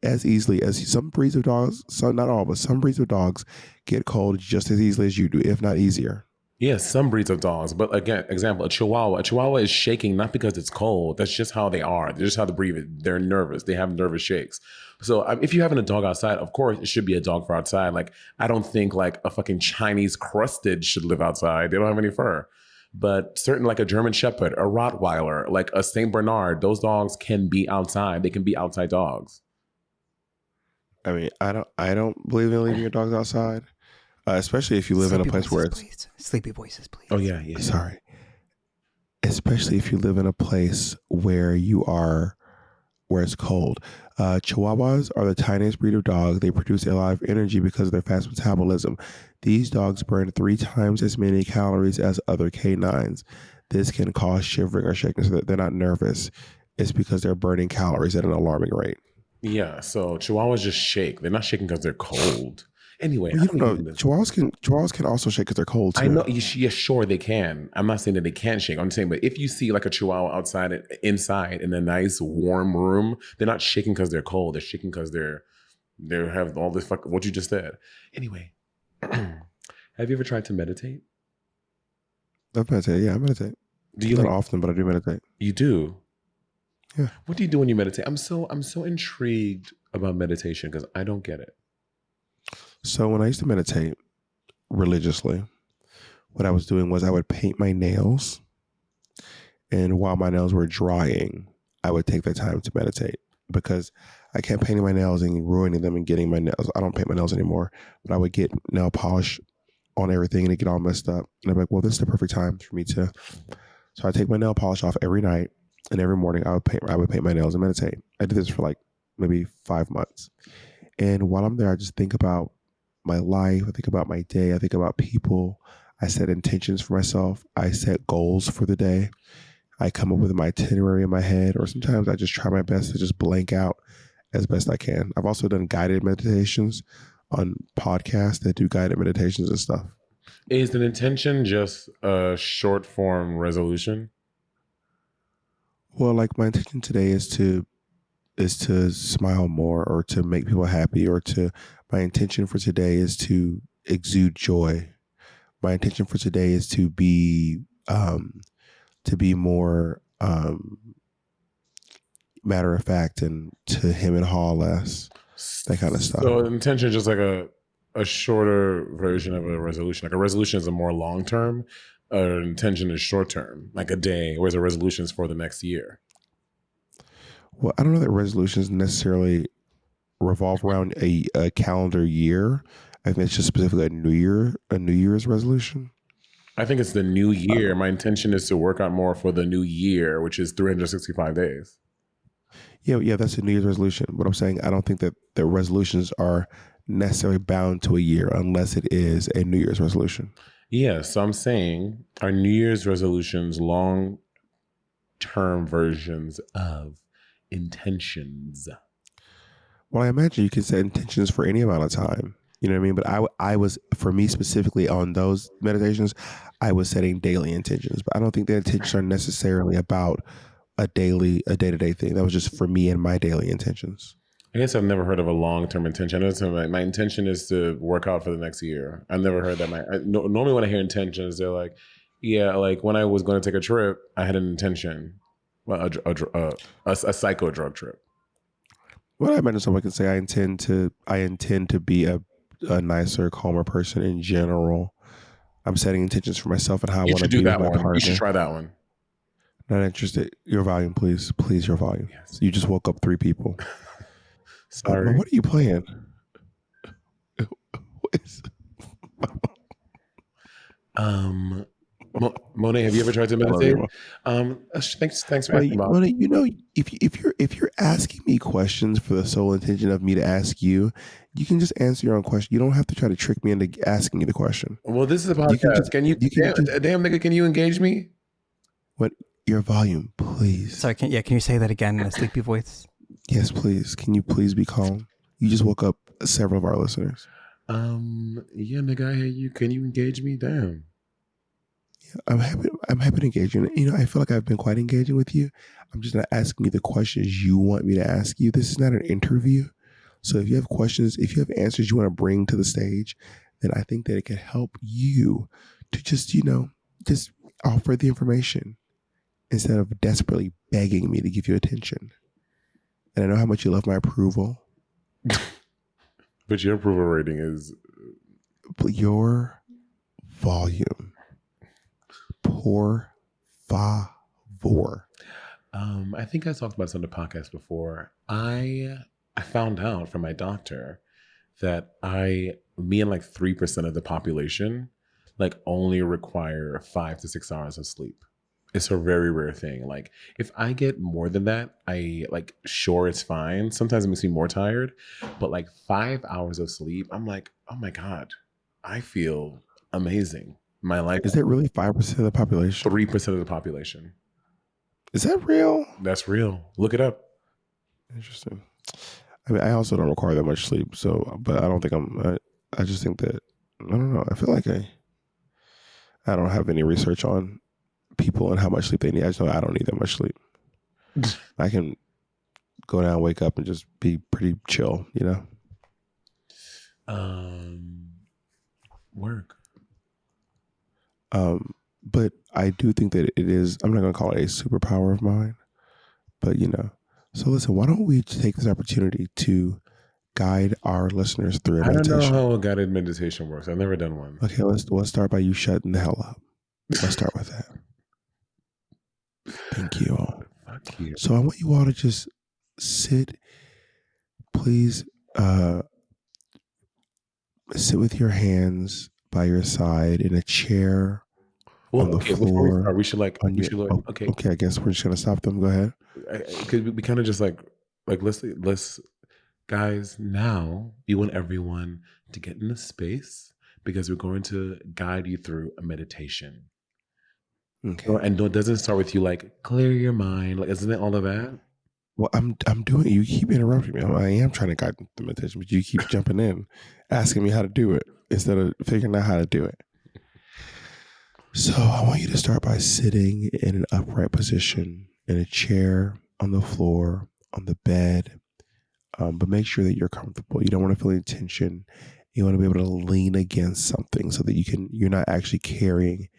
as easily as some breeds of dogs. Some, not all, but some breeds of dogs get cold just as easily as you do, if not easier. Yes, some breeds of dogs. But again, example, a Chihuahua. A Chihuahua is shaking not because it's cold. That's just how they are. They're just how they breathe. They're nervous. They have nervous shakes. So if you're having a dog outside, of course, it should be a dog for outside. Like, I don't think like a fucking Chinese crusted should live outside. They don't have any fur. But certain like a German Shepherd, a Rottweiler, like a Saint Bernard, those dogs can be outside. They can be outside dogs. I mean, I don't believe in leaving your dogs outside, especially if you live in a place where it's sleepy voices, please. Oh yeah, yeah. Sorry. Especially if you live in a place where it's cold. Chihuahuas are the tiniest breed of dog. They produce a lot of energy because of their fast metabolism. These dogs burn 3 times as many calories as other canines. This can cause shivering or shaking so that they're not nervous. It's because they're burning calories at an alarming rate. Yeah, so Chihuahuas just shake. They're not shaking because they're cold. Anyway, well, you don't know. Chihuahuas can also shake because they're cold too. I know. Yeah, sure they can. I'm not saying that they can't shake. I'm saying, but if you see like a Chihuahua inside in a nice warm room, they're not shaking because they're cold. They're shaking because they have all this what you just said. Anyway, have you ever tried to meditate? I've meditated. Yeah, I meditate. Do you not often, but I do meditate. You do. Yeah. What do you do when you meditate? I'm so intrigued about meditation because I don't get it. So when I used to meditate religiously, what I was doing was I would paint my nails, and while my nails were drying, I would take the time to meditate because I kept painting my nails and ruining them and getting my nails. I don't paint my nails anymore, but I would get nail polish on everything and it get all messed up. And I'm like, well, this is the perfect time for me to. So I take my nail polish off every night, and every morning I would paint my nails and meditate. I did this for like maybe 5 months. And while I'm there, I just think about my life. I think about my day. I think about people. I set intentions for myself. I set goals for the day. I come up with my itinerary in my head, or sometimes I just try my best to just blank out as best I can. I've also done guided meditations on podcasts that do guided meditations and stuff. Is an intention just a short form resolution? Well, like my intention today is to smile more, or to make people happy, or my intention for today is to exude joy. My intention for today is to be more matter of fact and to him and haw less, that kind of stuff. So intention is just like a shorter version of a resolution. Like a resolution is a more long term. Intention is short term, like a day, whereas a resolution is for the next year. Well, I don't know that resolutions necessarily revolve around a calendar year. I think it's just specifically a New Year's resolution. I think it's the new year. My intention is to work out more for the new year, which is 365 days. Yeah, that's a New Year's resolution. But I'm saying I don't think that the resolutions are necessarily bound to a year unless it is a New Year's resolution. Yeah, so I'm saying are New Year's resolutions long-term versions of intentions? Well, I imagine you can set intentions for any amount of time. You know what I mean? But I was, for me specifically on those meditations, I was setting daily intentions. But I don't think the intentions are necessarily about a day to day thing. That was just for me and my daily intentions. I guess I've never heard of a long term intention. I know my intention is to work out for the next year. I've never heard that. Normally when I hear intentions, they're like, yeah, like when I was going to take a trip, I had an intention, well, a psycho drug trip. Well, I imagine someone could say, I intend to be a nicer, calmer person in general. I'm setting intentions for myself and how I You want to should do be with that my one. You should partner. try that one. Not interested. Your volume, please. Please, your volume. Yes. You just woke up 3 people. Sorry. What are you playing? What is- Monet, have you ever tried to I love you, meditate? Thanks for asking, Bob. Mona, you know, if you're asking me questions for the sole intention of me to ask you, you can just answer your own question. You don't have to try to trick me into asking you the question. Well, this is a You can podcast. just Can you, damn nigga, can you engage me? what your volume, please. Sorry, can you say that again in a sleepy voice? Yes, please. Can you please be calm? You just woke up several of our listeners. Yeah, nigga, I hear you. Can you engage me? Damn. I'm happy to engage you. You know, I feel like I've been quite engaging with you. I'm just not asking you the questions you want me to ask you. This is not an interview. So if you have questions, if you have answers you want to bring to the stage, then I think that it could help you to just, just offer the information instead of desperately begging me to give you attention. And I know how much you love my approval. But your approval rating is But your volume. Por favor. I think I talked about this on the podcast before. I found out from my doctor that me and like 3% of the population like only require 5 to 6 hours of sleep. It's a very rare thing. Like if I get more than that, sure, it's fine. Sometimes it makes me more tired, but like 5 hours of sleep, I'm like, oh my God, I feel amazing. My life Is that really 5% of the population? 3% of the population. Is that real? That's real. Look it up. Interesting. I mean, I also don't require that much sleep, but I don't think I just think that, I don't know. I feel like I don't have any research on people and how much sleep they need. I just know I don't need that much sleep. I can go down, wake up, and just be pretty chill, Work. But I do think that it is, I'm not going to call it a superpower of mine, but so listen, why don't we take this opportunity to guide our listeners through a meditation? I don't know how a guided meditation works. I've never done one. Okay, let's start by you shutting the hell up. Let's start with that. Thank you all. Fuck you. So I want you all to just sit, please, sit with your hands by your side in a chair on the floor. Before we start, okay. Okay, I guess we're just gonna stop them. Go ahead. Could we kind of just like let's guys, now we want everyone to get in a space because we're going to guide you through a meditation. Okay. And it doesn't start with you like clear your mind. Like, isn't it all of that? Well, I'm doing it. You keep interrupting me. I am trying to guide the meditation, but you keep jumping in, asking me how to do it instead of figuring out how to do it. So I want you to start by sitting in an upright position in a chair, on the floor, on the bed, but make sure that you're comfortable. You don't want to feel any tension. You want to be able to lean against something so that you're not actually carrying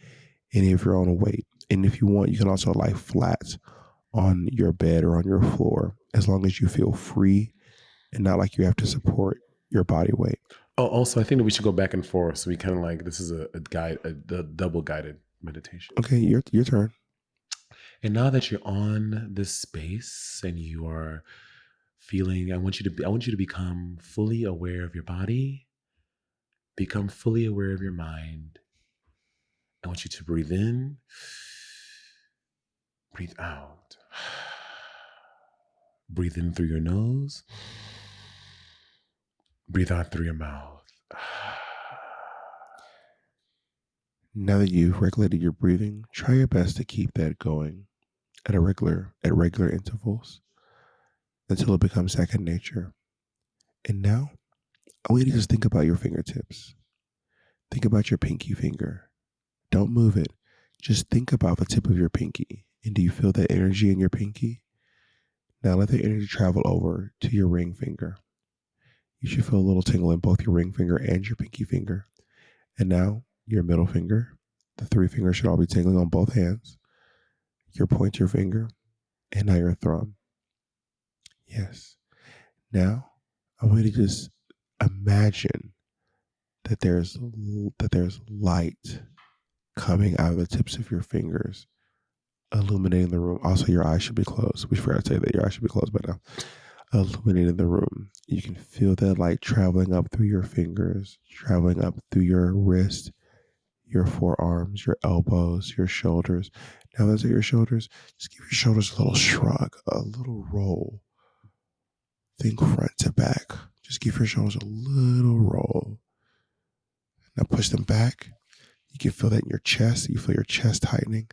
any of your own weight. And if you want, you can also lie flat on your bed or on your floor, as long as you feel free and not like you have to support your body weight. Oh, also, I think that we should go back and forth. So we kind of like, this is a double guided meditation. Okay, your turn. And now that you're on this space and you are feeling, I want you to become fully aware of your body, become fully aware of your mind. I want you to breathe in, breathe out. Breathe in through your nose, breathe out through your mouth. Now that you've regulated your breathing, try your best to keep that going at regular intervals until it becomes second nature. And now I want you to just think about your fingertips. Think about your pinky finger. Don't move it. Just think about the tip of your pinky. And do you feel that energy in your pinky? Now let the energy travel over to your ring finger. You should feel a little tingle in both your ring finger and your pinky finger. And now your middle finger. The three fingers should all be tingling on both hands. Your pointer finger. And now your thumb. Yes. Now I want you to just imagine that there's light coming out of the tips of your fingers, illuminating the room. Also, your eyes should be closed. We forgot to say that your eyes should be closed by now. Illuminating the room. You can feel that light traveling up through your fingers, traveling up through your wrist, your forearms, your elbows, your shoulders. Now those are your shoulders. Just give your shoulders a little shrug, a little roll. Think front to back. Just give your shoulders a little roll. Now push them back. You can feel that in your chest. You feel your chest tightening.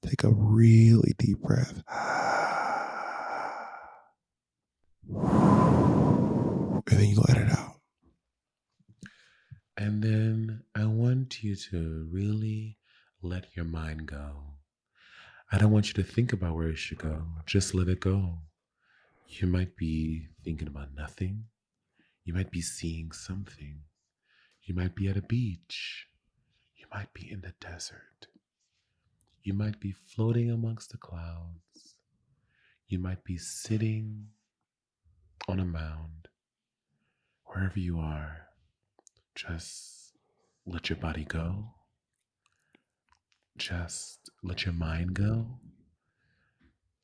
Take a really deep breath. And then you let it out. And then I want you to really let your mind go. I don't want you to think about where it should go. Just let it go. You might be thinking about nothing. You might be seeing something. You might be at a beach. You might be in the desert. You might be floating amongst the clouds. You might be sitting on a mound. Wherever you are, just let your body go. Just let your mind go.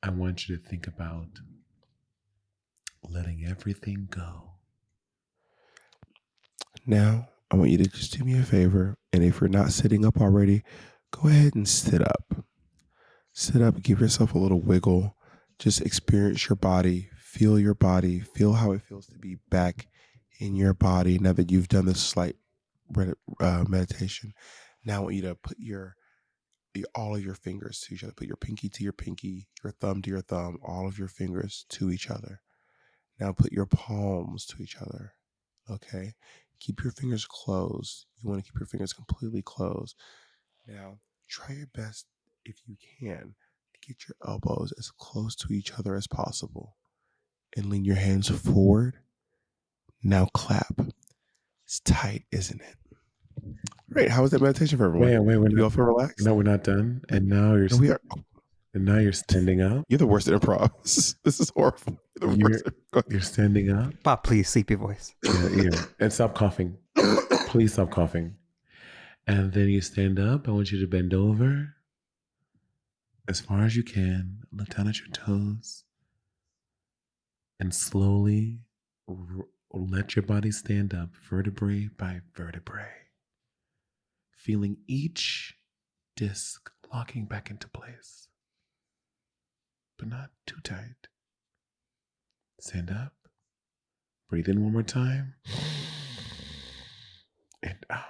I want you to think about letting everything go. Now, I want you to just do me a favor. And if you're not sitting up already, go ahead and sit up. Sit up, give yourself a little wiggle. Just experience your body, feel how it feels to be back in your body now that you've done this slight meditation. Now I want you to put all of your fingers to each other. Put your pinky to your pinky, your thumb to your thumb, all of your fingers to each other. Now put your palms to each other. Okay? Keep your fingers closed. You want to keep your fingers completely closed. Now, try your best, if you can, to get your elbows as close to each other as possible. And lean your hands forward. Now clap. It's tight, isn't it? Great. How was that meditation for everyone? Wait, we're You all not. feel relaxed? No, we're not done. And now No, we are. you're standing up. You're the worst at improv. This is horrible. You're standing up. Bob, please, sleepy voice. Yeah. And stop coughing. Please stop coughing. And then you stand up. I want you to bend over as far as you can. Look down at your toes. And slowly let your body stand up vertebrae by vertebrae. Feeling each disc locking back into place. But not too tight. Stand up. Breathe in one more time. And out.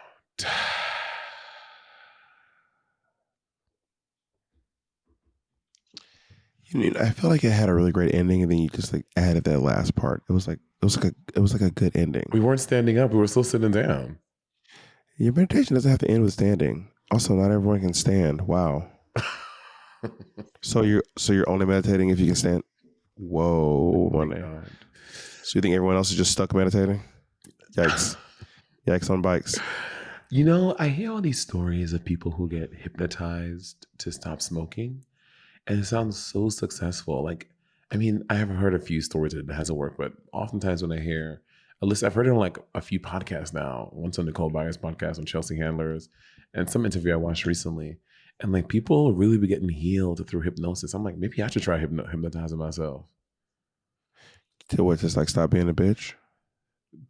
I feel like it had a really great ending, and then you just like added that last part. It was like a good ending. We weren't standing up. We were still sitting down. Your meditation doesn't have to end with standing. Also, not everyone can stand. Wow. So you're only meditating if you can stand. Whoa, Oh my Monet. God. So you think everyone else is just stuck meditating? Yikes! Yikes on bikes. You know, I hear all these stories of people who get hypnotized to stop smoking, and it sounds so successful. Like, I mean, I have heard a few stories that it hasn't worked, but oftentimes when I hear I've heard it on like a few podcasts now. Once on Nicole Byers' podcast on Chelsea Handlers, and some interview I watched recently. And like people really be getting healed through hypnosis. I'm like, maybe I should try hypnotizing myself. To what? Just like stop being a bitch?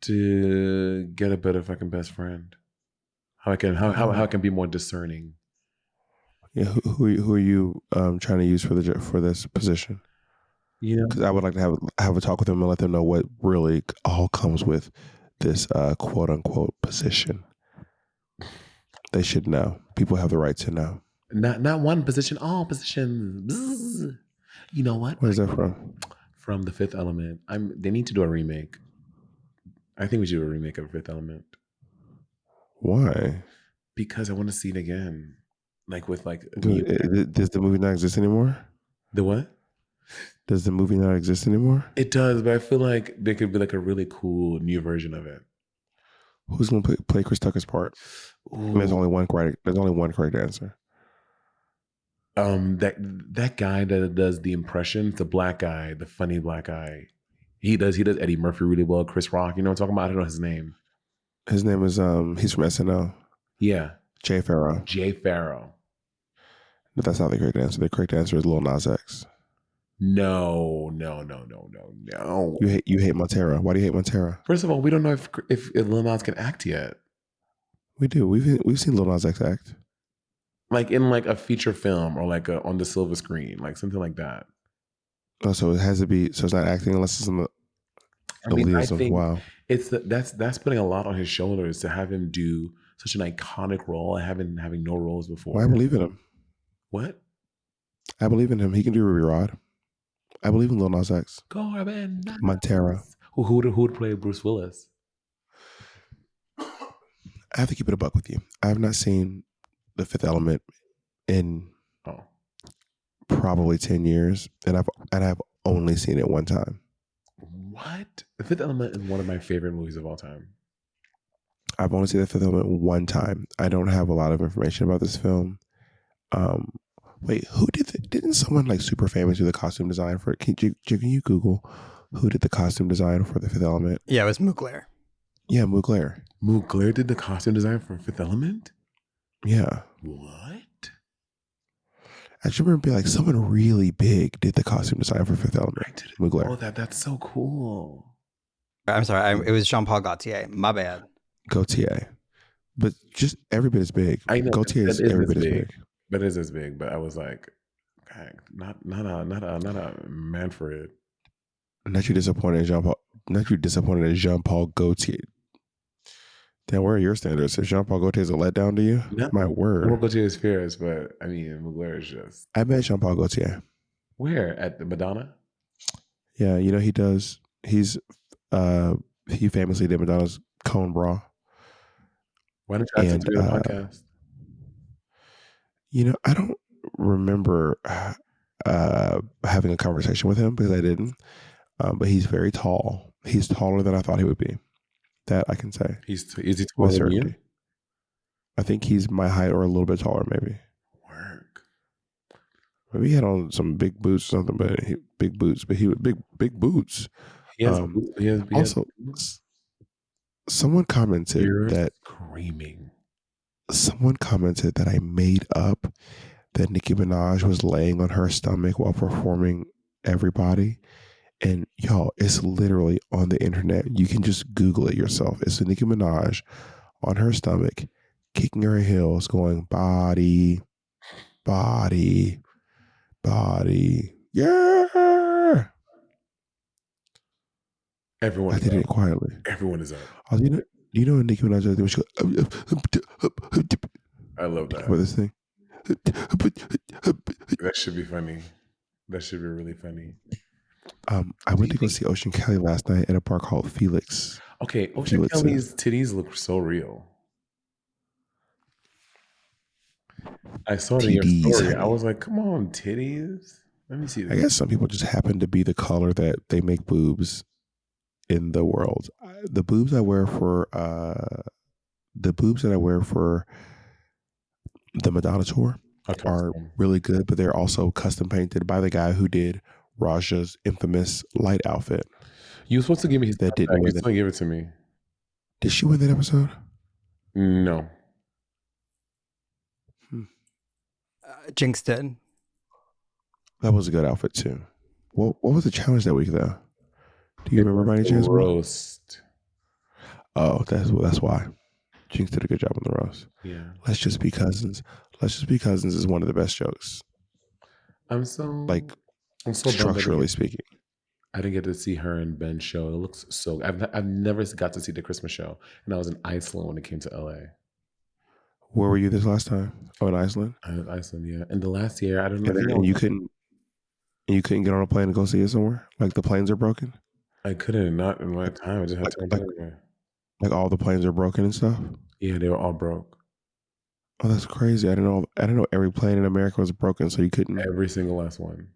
To get a better fucking best friend. How I can be more discerning. Yeah, who are you trying to use for this position? You know, Because I would like to have a talk with them and let them know what really all comes with this quote unquote position. They should know. People have the right to know. not one position, all positions. Bzzz. You know what? Where's that from? From The Fifth Element. They need to do a remake. I think we should do a remake of Fifth Element Why? because I want to see it again, like with like Does the movie not exist anymore? the what? Does the movie not exist anymore? It does, but I feel like there could be like a really cool new version of it. Who's gonna play Chris Tucker's part? And there's Ooh, only one correct. There's only one correct answer. that guy that does the impressions, the black guy, the funny black guy. He does Eddie Murphy really well. Chris Rock, you know what I'm talking about? I don't know his name. His name is he's from SNL. Yeah, Jay Farrow. Jay Farrow. But that's not the correct answer. The correct answer is Lil Nas X. No. You hate Montero. Why do you hate Montero? First of all, we don't know if Lil Nas can act yet. We do. We've seen Lil Nas X act. Like in like a feature film or like on the silver screen, like something like that. Oh, so it has to be. So it's not acting unless it's in the leads of wow. That's putting a lot on his shoulders to have him do such an iconic role, having no roles before. Well, I believe in him. What? I believe in him. He can do Ruby Rod. I believe in Lil Nas X. Corbin Montero. Who would play Bruce Willis? I have to keep it a buck with you. I have not seen The Fifth Element in probably 10 years, and I've only seen it one time. What? The Fifth Element is one of my favorite movies of all time. I've only seen The Fifth Element one time. I don't have a lot of information about this film. Wait, who did didn't someone like super famous do the costume design for it? Can you Google who did the costume design for The Fifth Element? Yeah, it was Mugler. Yeah, Mugler. Mugler did the costume design for Fifth Element? Yeah. What? I just remember being like, someone really big did the costume design for Fifth Element. Mugler. Oh, that's so cool. I'm sorry, it was Jean-Paul Gaultier. My bad. Gaultier. But just every bit as big. I know Gaultier is every bit as big. But it is as big. But I was like, okay, not a Manfred. Not you disappointed in Jean-Paul. Not you disappointed in Jean-Paul Gaultier. Then where are your standards? Is Jean-Paul Gaultier a letdown to you? No, My word. Jean-Paul Gaultier is fierce, but I mean, Mugler is just. I met Jean-Paul Gaultier. Where? At the Madonna? Yeah, he famously did Madonna's Cone Bra. Why don't you ask him to be on the podcast? I don't remember having a conversation with him because I didn't. But he's very tall. He's taller than I thought he would be. That I can say. Is he taller than you? I think he's my height or a little bit taller, maybe. Work. Maybe he had on some big boots or something, but he was big boots. He has also, someone commented that screaming. Someone commented that I made up that Nicki Minaj was laying on her stomach while performing Everybody. And y'all, it's literally on the internet. You can just Google it yourself. It's Nicki Minaj on her stomach, kicking her heels, going body, body, body. Yeah. Everyone. I did it quietly. Everyone is up. Oh, do you know Nicki Minaj does when she goes? I love that. With this thing. That should be funny. That should be really funny. I went to go see Ocean Kelly last night at a bar called Felix. Okay, Ocean Kelly's titties look so real. I saw it in your story. I was like, come on, titties. Let me see this. I guess some people just happen to be the color that they make boobs in the world. The boobs I wear for the Madonna tour are really good, but they're also custom painted by the guy who did Raja's infamous light outfit. You were supposed to give me his that didn't win. Give it to me. Did she win that episode? No. Jinx did. That was a good outfit too. What was the challenge that week though? Do you remember by any chance? Roast. Oh, that's why. Jinx did a good job on the roast. Yeah. Let's just be cousins. Let's just be cousins is one of the best jokes. I'm so structurally speaking. I didn't get to see her and Ben's show. It looks so. I've never got to see the Christmas show, and I was in Iceland when it came to LA. Where were you this last time? Oh, in Iceland. Iceland, yeah. And the last year, I don't know. And you couldn't get on a plane and go see it somewhere. Like the planes are broken. I couldn't. Not in my time. I just had to. Like all the planes are broken and stuff. Yeah, they were all broke. Oh, that's crazy. I didn't know every plane in America was broken, so you couldn't. Every single last one.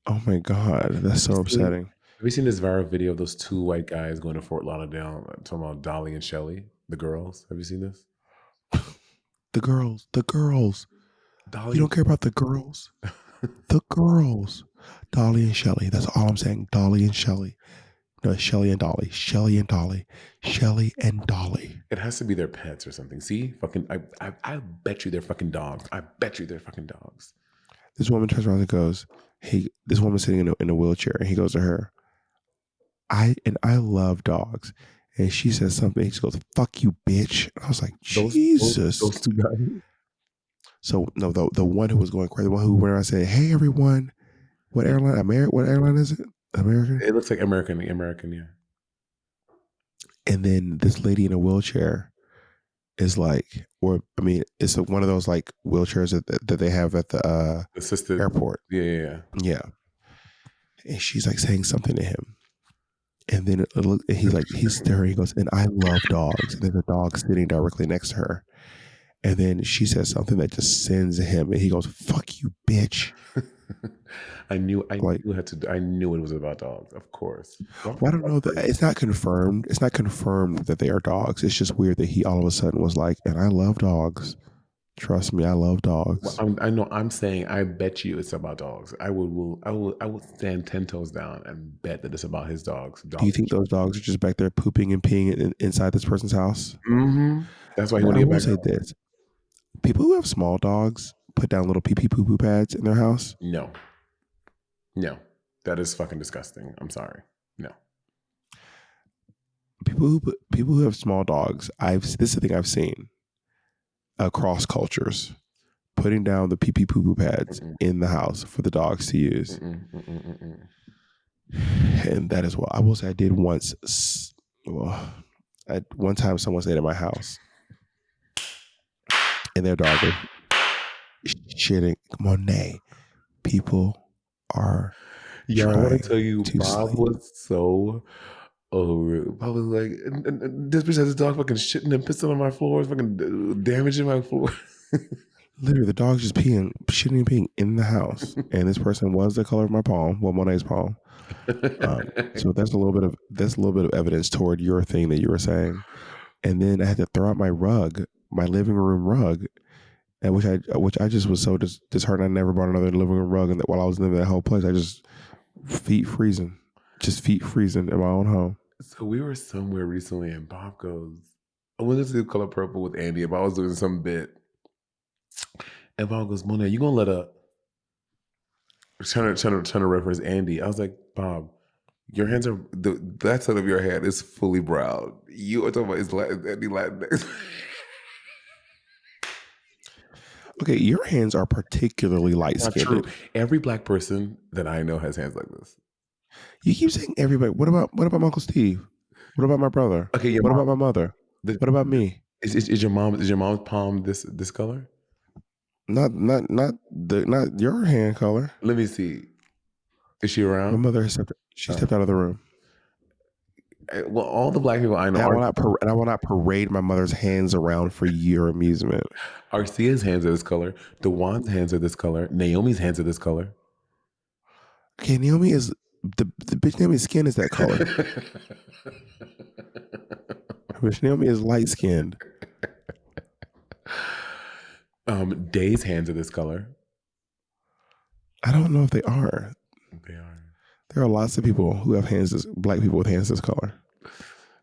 Oh my god, that's so upsetting. Have you seen this viral video of those two white guys going to Fort Lauderdale talking about Dolly and Shelly, the girls? Have you seen this? The girls. Dolly. You don't care about the girls. The girls. Dolly and Shelly. That's all I'm saying. Dolly and Shelly. No, Shelly and Dolly. Shelly and Dolly. Shelly and Dolly. It has to be their pets or something. See, fucking, I bet you they're fucking dogs. I bet you they're fucking dogs. This woman turns around and goes, "Hey," this woman's sitting in a wheelchair, and he goes to her, I love dogs. And she says something. She goes, "Fuck you, bitch." And I was like, Jesus. Those two guys. So no, the one who was going crazy, the one who went around saying, "Hey everyone, what airline? What airline is it? American?" It looks like American, yeah. And then this lady in a wheelchair is like, it's one of those like wheelchairs that they have at the assisted airport. Yeah. And she's like saying something to him. And then he's staring. He goes, "And I love dogs." And there's a dog sitting directly next to her. And then she says something that just sends him, and he goes, "Fuck you, bitch." I knew it was about dogs, of course. Well, I don't know that it's not confirmed. It's not confirmed that they are dogs. It's just weird that he all of a sudden was like, "And I love dogs. Trust me, I love dogs." Well, I know. I'm saying, I bet you it's about dogs. I would stand 10 toes down and bet that it's about his dogs. Do you think those dogs are just back there pooping and peeing inside this person's house? Mm-hmm. That's why he I want to get will back say home. this: people who have small dogs put down little pee pee poo poo pads in their house. No, that is fucking disgusting. I'm sorry. No. People who have small dogs, this is the thing I've seen across cultures, putting down the pee pee poo poo pads in the house for the dogs to use. And that is what I will say. I did once. One time, someone stayed at my house, and their dog was shitting. Monet, people are. Yeah, I want to tell you, sleep. Bob was so rude. Bob was like, "This bitch has a dog fucking shitting and pissing on my floors, fucking damaging my floor." Literally, the dog's just shitting and peeing in the house, and this person was the color of my palm, well, Monet's palm. So that's a little bit of evidence toward your thing that you were saying. And then I had to throw out my rug, my living room rug, and which I just was so disheartened. I never bought another living room rug, and while I was living in that whole place, I just feet freezing in my own home. So we were somewhere recently, and Bob goes, "I went to do Color Purple with Andy." If I was doing some bit, and Bob goes, "Monet, you gonna let a?" Trying to reference Andy. I was like, "Bob, your hands are that side of your head is fully brown. You are talking about is Andy Latinx." Okay, your hands are particularly light skinned. Not true. Every black person that I know has hands like this. You keep saying everybody. What about Uncle Steve? What about my brother? Okay, what about my mother? What about me? Is your mom's palm this color? Not your hand color. Let me see. Is she around? My mother stepped out of the room. Well, all the black people I know, and I will not parade my mother's hands around for your amusement. Arcia's hands are this color. Dewan's hands are this color. Naomi's hands are this color. Okay, Naomi is the bitch. Naomi's skin is that color. Bitch, Naomi is light skinned. Day's hands are this color. I don't know if they are. They are. There are lots of people who have black people with hands this color.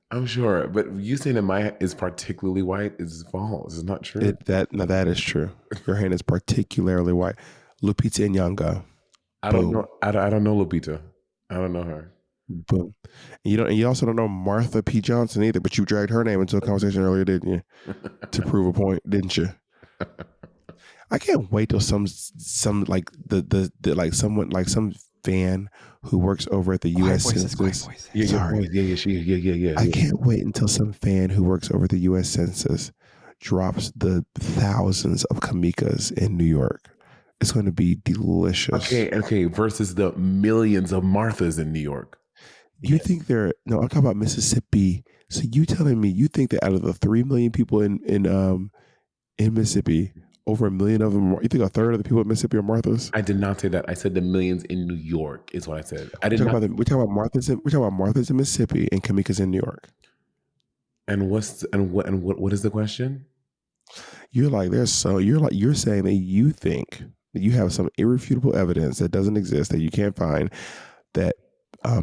I'm sure, but you saying that my is particularly white is false. It's not true. That is true. Your hand is particularly white. Lupita Nyong'o. I don't know. I don't know Lupita. I don't know her. Boom. And you also don't know Martha P. Johnson either, but you dragged her name into a conversation earlier, didn't you? To prove a point, didn't you? I can't wait till some like the like someone like some fan who works over at the U.S. Census. Yeah. I can't wait until some fan who works over the U.S. Census drops the thousands of Kamikas in New York. It's going to be delicious. Okay. Versus the millions of Marthas in New York. You think I'm talking about Mississippi, So you telling me you think that out of the 3 million people in Mississippi, over a million of them, you think a third of the people in Mississippi are Marthas? I did not say that. I said the millions in New York is what I said. I did We're talking not. about we're talking about Marthas in Mississippi and Kamika's in New York. And what is the question? You're saying that you think that you have some irrefutable evidence that doesn't exist, that you can't find, that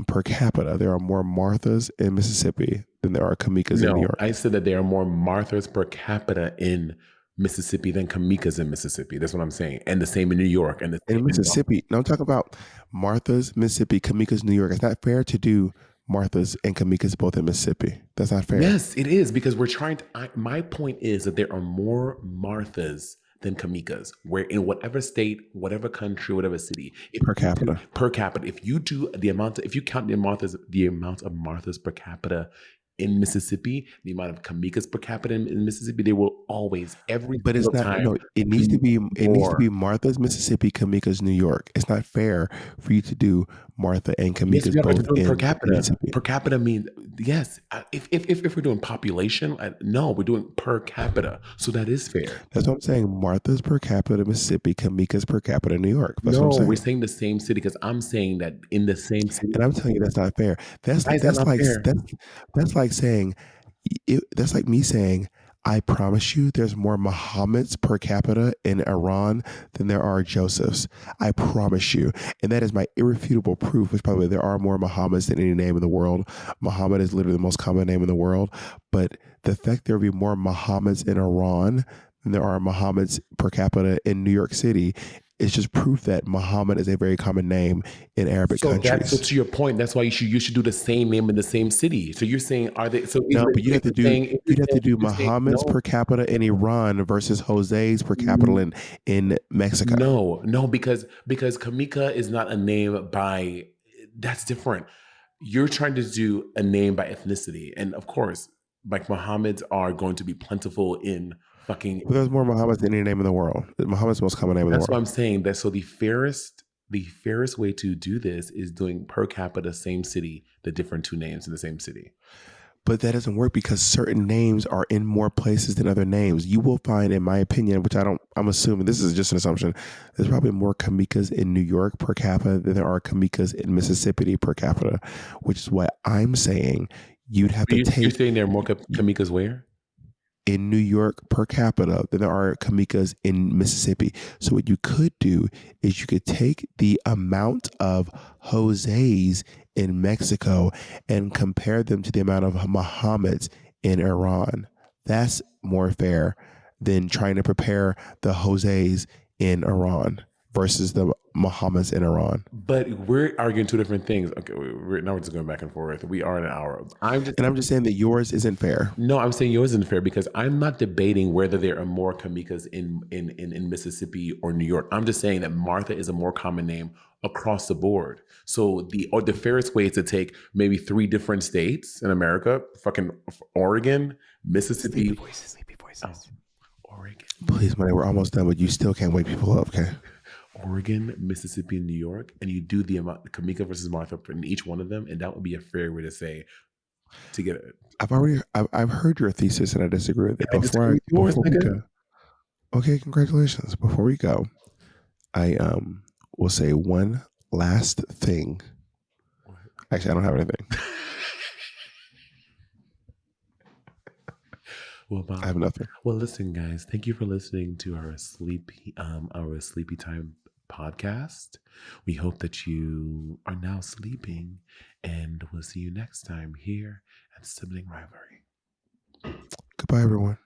per capita there are more Marthas in Mississippi than there are Kamikas in New No, York. I said that there are more Marthas per capita in Mississippi than Kamikas in Mississippi. That's what I'm saying. And the same in New York. And the same In Mississippi, no, I'm talking about Martha's Mississippi, Kamika's New York. It's not fair to do Martha's and Kamika's both in Mississippi. That's not fair. Yes, it is, because we're trying to. My point is that there are more Marthas than Kamikas, where in whatever state, whatever country, whatever city, Per capita. if you do if you count the amount of Marthas per capita in Mississippi, the amount of Kamikas per capita in Mississippi, they will always But it's single not. time No, it needs to be. It needs to more. be Martha's Mississippi, Kamika's New York. It's not fair for you to do Martha and Yes, Kamika's we are both doing in per capita. Mississippi. Per capita means yes. If we're doing population, no, we're doing per capita, so that is fair. That's what I'm saying. Martha's per capita Mississippi, Kamika's per capita New York. That's No, what I'm we're saying. saying the same city, because I'm saying that in the same city. And I'm telling you that's not fair. That's Why is that that's not like fair? that's like saying that's like me saying, I promise you there's more Muhammads per capita in Iran than there are Josephs. I promise you. And that is my irrefutable proof, which, by the way, there are more Muhammads than any name in the world. Muhammad is literally the most common name in the world. But the fact there will be more Muhammads in Iran than there are Muhammads per capita in New York City is just proof that Muhammad is a very common name in Arabic countries. So to your point, that's why you should do the same name in the same city. So you're saying, are they? So No, but you'd have to do Muhammad's no, per capita in Iran versus Jose's per capita in Mexico. no, because Kamika is not a name by. That's different. You're trying to do a name by ethnicity, and of course, like Mohammeds are going to be plentiful in fucking. But there's more Muhammads than any name in the world. Muhammad's the most common name in the That's what world. I'm saying. That so the fairest way to do this is doing per capita same city, the different two names in the same city. But that doesn't work because certain names are in more places than other names. You will find, in my opinion, which I'm assuming, this is just an assumption, there's probably more Kamikas in New York per capita than there are Kamikas in Mississippi per capita, which is what I'm saying. You'd have to You're take saying there are more Kamikas where? in New York per capita than there are Kamikas in Mississippi. So what you could do is you could take the amount of Jose's in Mexico and compare them to the amount of Muhammads in Iran. That's more fair than trying to compare the Jose's in Iran versus the Muhammads in Iran. But we're arguing two different things. Okay, now we're just going back and forth. We are in an hour. I'm just saying that yours isn't fair. No, I'm saying yours isn't fair because I'm not debating whether there are more Kamikas in Mississippi or New York. I'm just saying that Martha is a more common name across the board. So the fairest way is to take maybe 3 different states in America, fucking Oregon, Mississippi. Sleepy voices. Oregon. Please, money, we're almost done, but you still can't wake people up, okay? Oregon, Mississippi, and New York, and you do the amount Kamika versus Martha in each one of them, and that would be a fair way to say to get it. I've heard your thesis, and I disagree with it. Before we go, okay, congratulations. Before we go, I will say one last thing. Actually, I don't have anything. Well, I have nothing. Well, listen, guys. Thank you for listening to our sleepy time podcast. We hope that you are now sleeping, and we'll see you next time here at Sibling Rivalry. Goodbye, everyone.